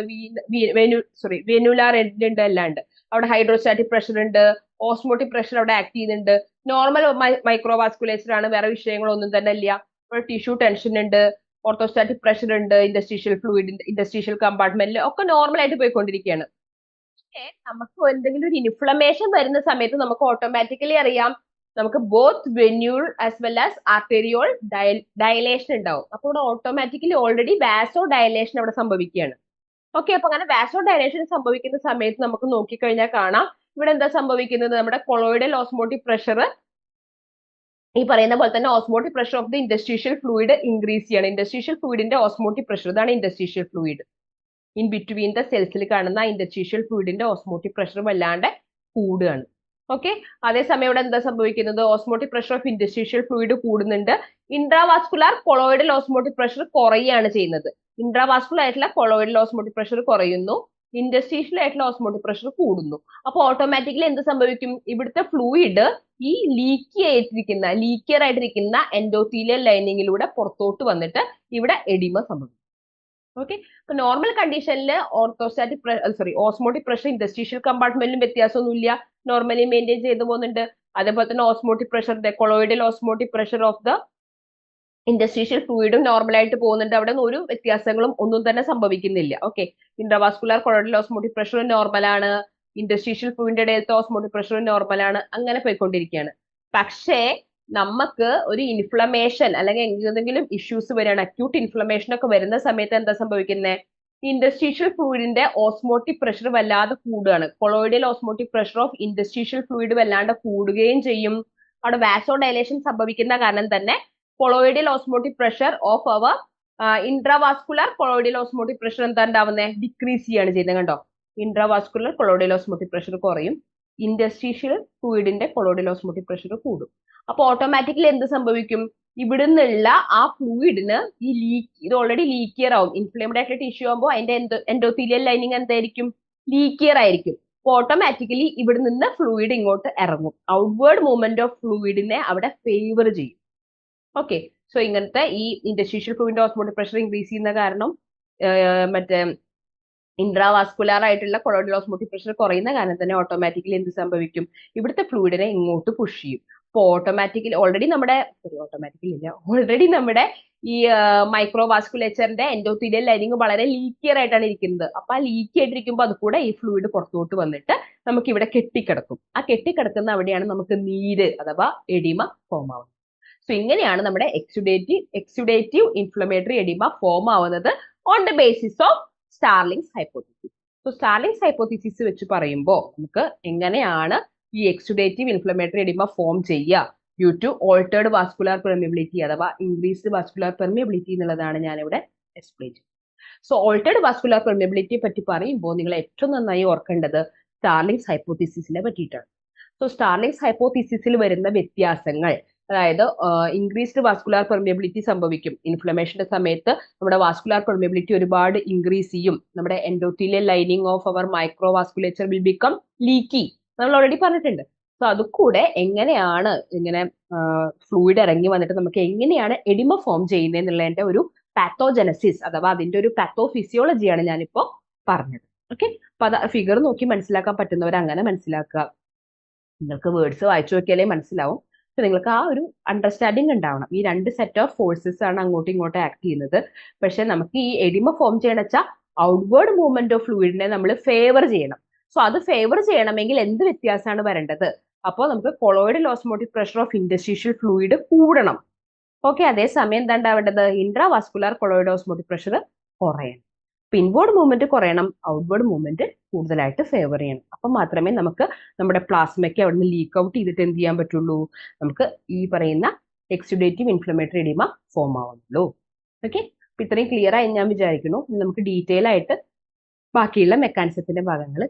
വെനുലാർ എൻഡ് ഉണ്ട്, എല്ലാം ഉണ്ട്. അവിടെ ഹൈഡ്രോസ്റ്റാറ്റിക് പ്രഷർ ഉണ്ട്, ഓസ്മോട്ടിക് പ്രഷർ അവിടെ ആക്ട് ചെയ്യുന്നുണ്ട്. നോർമൽ മൈക്രോവാസ്കുലേച്ചർ ആണ്, വേറെ വിഷയങ്ങളൊന്നും തന്നെ ഇല്ല. അവിടെ ടിഷ്യൂ ടെൻഷൻ ഉണ്ട്, ഓർത്തോസ്റ്റാറ്റിക് പ്രഷർ ഉണ്ട്, ഇൻഡസ്ട്രീഷ്യൽ ഫ്ലൂയിഡിന്റെ ഇൻഡസ്ട്രീഷ്യൽ കമ്പാർട്ട്മെന്റിൽ ഒക്കെ നോർമൽ ആയിട്ട് പോയിക്കൊണ്ടിരിക്കുകയാണ്. നമുക്ക് എന്തെങ്കിലും ഒരു ഇൻഫ്ലമേഷൻ വരുന്ന സമയത്ത് നമുക്ക് ഓട്ടോമാറ്റിക്കലി അറിയാം, നമുക്ക് both venule as well as arteriole dilation ഉണ്ടാവും. അപ്പൊ ഇവിടെ ഓട്ടോമാറ്റിക്കലി ഓൾറെഡി വാസോ ഡയലേഷൻ അവിടെ സംഭവിക്കുകയാണ്. ഓക്കെ, അപ്പൊ അങ്ങനെ വാസോ ഡയലേഷൻ സംഭവിക്കുന്ന സമയത്ത് നമുക്ക് നോക്കിക്കഴിഞ്ഞാൽ കാണാം ഇവിടെ എന്താ സംഭവിക്കുന്നത്, നമ്മുടെ കൊളോയിഡൽ ഓസ്മോട്ടിക് പ്രഷർ ഈ പറയുന്ന പോലെ തന്നെ osmotic pressure of the interstitial fluid increase ചെയ്യാണ്. ഇൻഡസ്ട്രീഷ്യൽ ഫ്ലൂയിഡിന്റെ ഓസ്മോട്ടിക് പ്രഷർ, ഇതാണ് interstitial fluid. In between the സെൽസിൽ കാണുന്ന ഇൻഡസ്ട്രീഷ്യൽ ഫ്ലൂയിഡിന്റെ ഓസ്മോട്ടിക് പ്രഷർ വല്ലാണ്ട് കൂടുകയാണ്. ഓക്കെ, അതേസമയം ഇവിടെ എന്താ സംഭവിക്കുന്നത്, osmotic pressure of interstitial fluid കൂടുന്നുണ്ട്, ഇൻട്രാവാസ്കുലാർ കൊളോയിഡൽ ഓസ്മോട്ടിക് പ്രഷർ കുറയുകയാണ് ചെയ്യുന്നത്. ഇൻട്രാവാസ്കുലർ ആയിട്ടുള്ള കൊളോയിഡൽ ഓസ്മോട്ടിക് പ്രഷർ കുറയുന്നു, ഇൻഡസ്ട്രീഷ്യൽ ആയിട്ടുള്ള ഓസ്മോട്ടിക് പ്രഷർ കൂടുന്നു. അപ്പൊ ഓട്ടോമാറ്റിക്കലി എന്ത് സംഭവിക്കും, ഇവിടുത്തെ ഫ്ലൂയിഡ് ഈ ലീക്കിയർ ആയിട്ടിരിക്കുന്ന എൻഡോത്തീലിയൽ ലൈനിങ്ങിലൂടെ പുറത്തോട്ട് വന്നിട്ട് ഇവിടെ എഡിമ സംഭവിക്കും. ഓക്കെ, അപ്പൊ നോർമൽ കണ്ടീഷനിൽ ഓസ്മോട്ടിക് പ്രഷർ ഇൻഡസ്ട്രീഷ്യൽ കമ്പാർട്ട്മെന്റിലും വ്യത്യാസമൊന്നുമില്ല, നോർമലി മെയിൻറ്റെയിൻ ചെയ്തു പോകുന്നുണ്ട്. അതേപോലെ തന്നെ osmotic pressure, colloidal osmotic pressure of the interstitial ഫ്ലൂയിഡും നോർമലായിട്ട് പോകുന്നുണ്ട്, അവിടെ ഒരു വ്യത്യാസങ്ങളും ഒന്നും തന്നെ സംഭവിക്കുന്നില്ല. Okay, intravascular colloidal osmotic pressure നോർമലാണ്, ഇൻഡസ്ട്രീഷ്യൽ ഫ്ലൂയിഡിന്റെ ഇടയിലത്തെ ഓസ്മോട്ടിക് പ്രഷർ നോർമലാണ്, അങ്ങനെ പോയിക്കൊണ്ടിരിക്കുകയാണ്. പക്ഷേ നമുക്ക് ഒരു ഇൻഫ്ലമേഷൻ അല്ലെങ്കിൽ എന്തെങ്കിലും ഇഷ്യൂസ് വരികയാണ്, അക്യൂട്ട് ഇൻഫ്ലമേഷൻ ഒക്കെ വരുന്ന സമയത്ത് എന്താ സംഭവിക്കുന്നത്, ഇൻഡസ്ട്രീഷ്യൽ ഫ്ലൂയിഡിന്റെ ഓസ്മോട്ടിക് പ്രഷർ വല്ലാതെ കൂടുകയാണ്. Colloidal osmotic pressure of interstitial fluid വല്ലാണ്ട് കൂടുകയും ചെയ്യും. അവിടെ വാസോ ഡയലേഷൻ സംഭവിക്കുന്ന കാരണം തന്നെ colloidal osmotic pressure of our intravascular colloidal osmotic pressure എന്താ ഉണ്ടാവുന്നത്, ഡിക്രീസ് ചെയ്യാണ് ചെയ്യുന്നത്. കണ്ടോ, ഇൻട്രാവാസ്കുലർ കൊളോയിഡൽ ഓസ്മോട്ടിക് പ്രഷർ കുറയും, ഇൻഡസ്ട്രീഷ്യൽ ഫ്ലൂയിഡിന്റെ കൊളോയിഡൽ ഓസ്മോട്ടിക് പ്രഷർ കൂടും. അപ്പൊ ഓട്ടോമാറ്റിക്കലി എന്ത് സംഭവിക്കും, ഇവിടുന്നുള്ള ആ ഫ്ലൂയിഡിന് ഇത് ഓൾറെഡി ലീക്കിയർ ആവും. ഇൻഫ്ലേംഡ് ആയിട്ടുള്ള ടിഷ്യൂ ആകുമ്പോൾ അതിന്റെ എൻഡോത്തീലിയൽ ലൈനിങ് എന്തായിരിക്കും, ലീക്കിയർ ആയിരിക്കും. അപ്പൊ ഓട്ടോമാറ്റിക്കലി ഇവിടെ നിന്ന് ഫ്ലൂയിഡ് ഇങ്ങോട്ട് ഇറങ്ങും, ഔട്ട്വേർഡ് മൂവ്മെന്റ് ഓഫ് ഫ്ലൂയിഡിനെ അവിടെ ഫേവർ ചെയ്യും. ഓക്കെ, സോ ഇങ്ങനത്തെ ഈ ഇൻഡസ്ട്രീഷ്യൽ ഫ്ലൂയിഡിന്റെ ഓസ്മോട്ടിക് പ്രഷർ ഇൻക്രീസ് ചെയ്യുന്ന കാരണം മറ്റേ ഇൻട്രാവാസ്കുലാർ ആയിട്ടുള്ള കൊളോയിഡൽ ഓസ്മോട്ടിക് പ്രഷർ കുറയുന്ന കാരണം തന്നെ ഓട്ടോമാറ്റിക്കലി എന്ത് സംഭവിക്കും, ഇവിടുത്തെ ഫ്ലൂയിഡിനെ ഇങ്ങോട്ട് പുഷ് ചെയ്യും. അപ്പൊ ഓട്ടോമാറ്റിക്കലി ഓൾറെഡി നമ്മുടെ ഈ മൈക്രോവാസ്കുലേച്ചറിന്റെ എൻഡോത്തീലിയൽ ലൈനിങ് വളരെ ലീക്കിയർ ആയിട്ടാണ് ഇരിക്കുന്നത്. അപ്പൊ ആ ലീക്കി ആയിട്ടിരിക്കുമ്പോൾ അത് കൂടെ ഈ ഫ്ലൂയിഡ് പുറത്തോട്ട് വന്നിട്ട് നമുക്ക് ഇവിടെ കെട്ടിക്കിടക്കും. ആ കെട്ടിക്കിടക്കുന്ന അവിടെയാണ് നമുക്ക് നീര് അഥവാ എഡിമ ഫോം ആവുന്നത്. സോ ഇങ്ങനെയാണ് നമ്മുടെ എക്സുഡേറ്റീവ് ഇൻഫ്ലമേറ്ററി എഡിമ ഫോം ആവുന്നത് on the basis of Starling's hypothesis. So Starling's hypothesis വെച്ച് പറയുമ്പോൾ നമുക്ക് എങ്ങനെയാണ് ഈ എക്സുഡേറ്റീവ് ഇൻഫ്ലമേറ്ററി എഡിമ ഫോം ചെയ്യുക due to altered vascular permeability അഥവാ ഇൻക്രീസ്ഡ് വാസ്കുലാർ പെർമിയബിലിറ്റി എന്നുള്ളതാണ് ഞാനിവിടെ എക്സ്പ്ലെയിൻ ചെയ്യുന്നത്. സോ ഓൾട്ടേർഡ് വാസ്കുലാർ പെർമിയബിലിറ്റിയെ പറ്റി പറയുമ്പോൾ നിങ്ങൾ ഏറ്റവും നന്നായി ഓർക്കേണ്ടത് സ്റ്റാർലിങ്സ് ഹൈപ്പോത്തീസിസിനെ പറ്റിയിട്ടാണ്. സോ സ്റ്റാർലിങ്സ് ഹൈപ്പോത്തീസിസിൽ വരുന്ന വ്യത്യാസങ്ങൾ, അതായത് ഇൻക്രീസ്ഡ് വാസ്കുലാർ പെർമിയബിലിറ്റി സംഭവിക്കും. ഇൻഫ്ലമേഷന്റെ സമയത്ത് നമ്മുടെ വാസ്കുലാർ പെർമിയബിലിറ്റി ഒരുപാട് ഇൻക്രീസ് ചെയ്യും. നമ്മുടെ endothelial lining of our micro vasculature will become leaky, നമ്മൾ ഓൾറെഡി പറഞ്ഞിട്ടുണ്ട്. സോ അത് കൂടെ എങ്ങനെയാണ് ഇങ്ങനെ ഫ്ലൂയിഡ് ഇറങ്ങി വന്നിട്ട് നമുക്ക് എങ്ങനെയാണ് എഡിമ ഫോം ചെയ്യുന്നത് എന്നുള്ളതിന്റെ ഒരു പാത്തോജനസിസ് അഥവാ അതിന്റെ ഒരു പാത്തോഫിസിയോളജിയാണ് ഞാനിപ്പോ പറഞ്ഞത്. ഓക്കെ, അപ്പൊ അത് ഫിഗർ നോക്കി മനസ്സിലാക്കാൻ പറ്റുന്നവർ അങ്ങനെ മനസ്സിലാക്കുക. നിങ്ങൾക്ക് വേർഡ്സ് വായിച്ചു നോക്കിയാലേ മനസ്സിലാവും. പക്ഷെ നിങ്ങൾക്ക് ആ ഒരു അണ്ടർസ്റ്റാൻഡിങ് ഉണ്ടാവണം. ഈ രണ്ട് സെറ്റ് ഓഫ് ഫോഴ്സസ് ആണ് അങ്ങോട്ടും ഇങ്ങോട്ടും ആക്ട് ചെയ്യുന്നത്. പക്ഷെ നമുക്ക് ഈ എഡിമ ഫോം ചെയ്യണം വെച്ചാൽ ഔട്ട്വേർഡ് മൂവ്മെന്റ് ഓഫ് ഫ്ലൂയിഡിനെ നമ്മൾ ഫേവർ ചെയ്യണം. സോ അത് ഫേവർ ചെയ്യണമെങ്കിൽ എന്ത് വ്യത്യാസമാണ് വരേണ്ടത്? അപ്പോൾ നമുക്ക് colloidal osmotic pressure of interstitial fluid കൂടണം. ഓക്കെ, അതേസമയം എന്താ ഉണ്ടാവേണ്ടത്? ഇൻട്രാവാസ്കുലാർ കൊളോയിഡ് ഓസ്മോട്ടിക് പ്രഷർ കുറയണം. ഇൻവേർഡ് മൂവ്മെന്റ് കുറയണം, ഔട്ട്വേർഡ് മൂവ്മെന്റ് കൂടുതലായിട്ട് ഫേവർ ചെയ്യണം. അപ്പൊ മാത്രമേ നമുക്ക് നമ്മുടെ പ്ലാസ്മയ്ക്ക് അവിടുന്ന് ലീക്ക് ഔട്ട് ചെയ്തിട്ട് എന്ത് ചെയ്യാൻ പറ്റുള്ളൂ? നമുക്ക് ഈ പറയുന്ന എക്സുഡേറ്റീവ് ഇൻഫ്ലമേറ്ററി എഡിമ ഫോം ആവുന്നുള്ളൂ. ഓക്കെ, അപ്പൊ ഇത്രയും ക്ലിയർ ആയി ഞാൻ വിചാരിക്കുന്നു. നമുക്ക് ഡീറ്റെയിൽ ആയിട്ട് ബാക്കിയുള്ള മെക്കാനിസത്തിന്റെ ഭാഗങ്ങൾ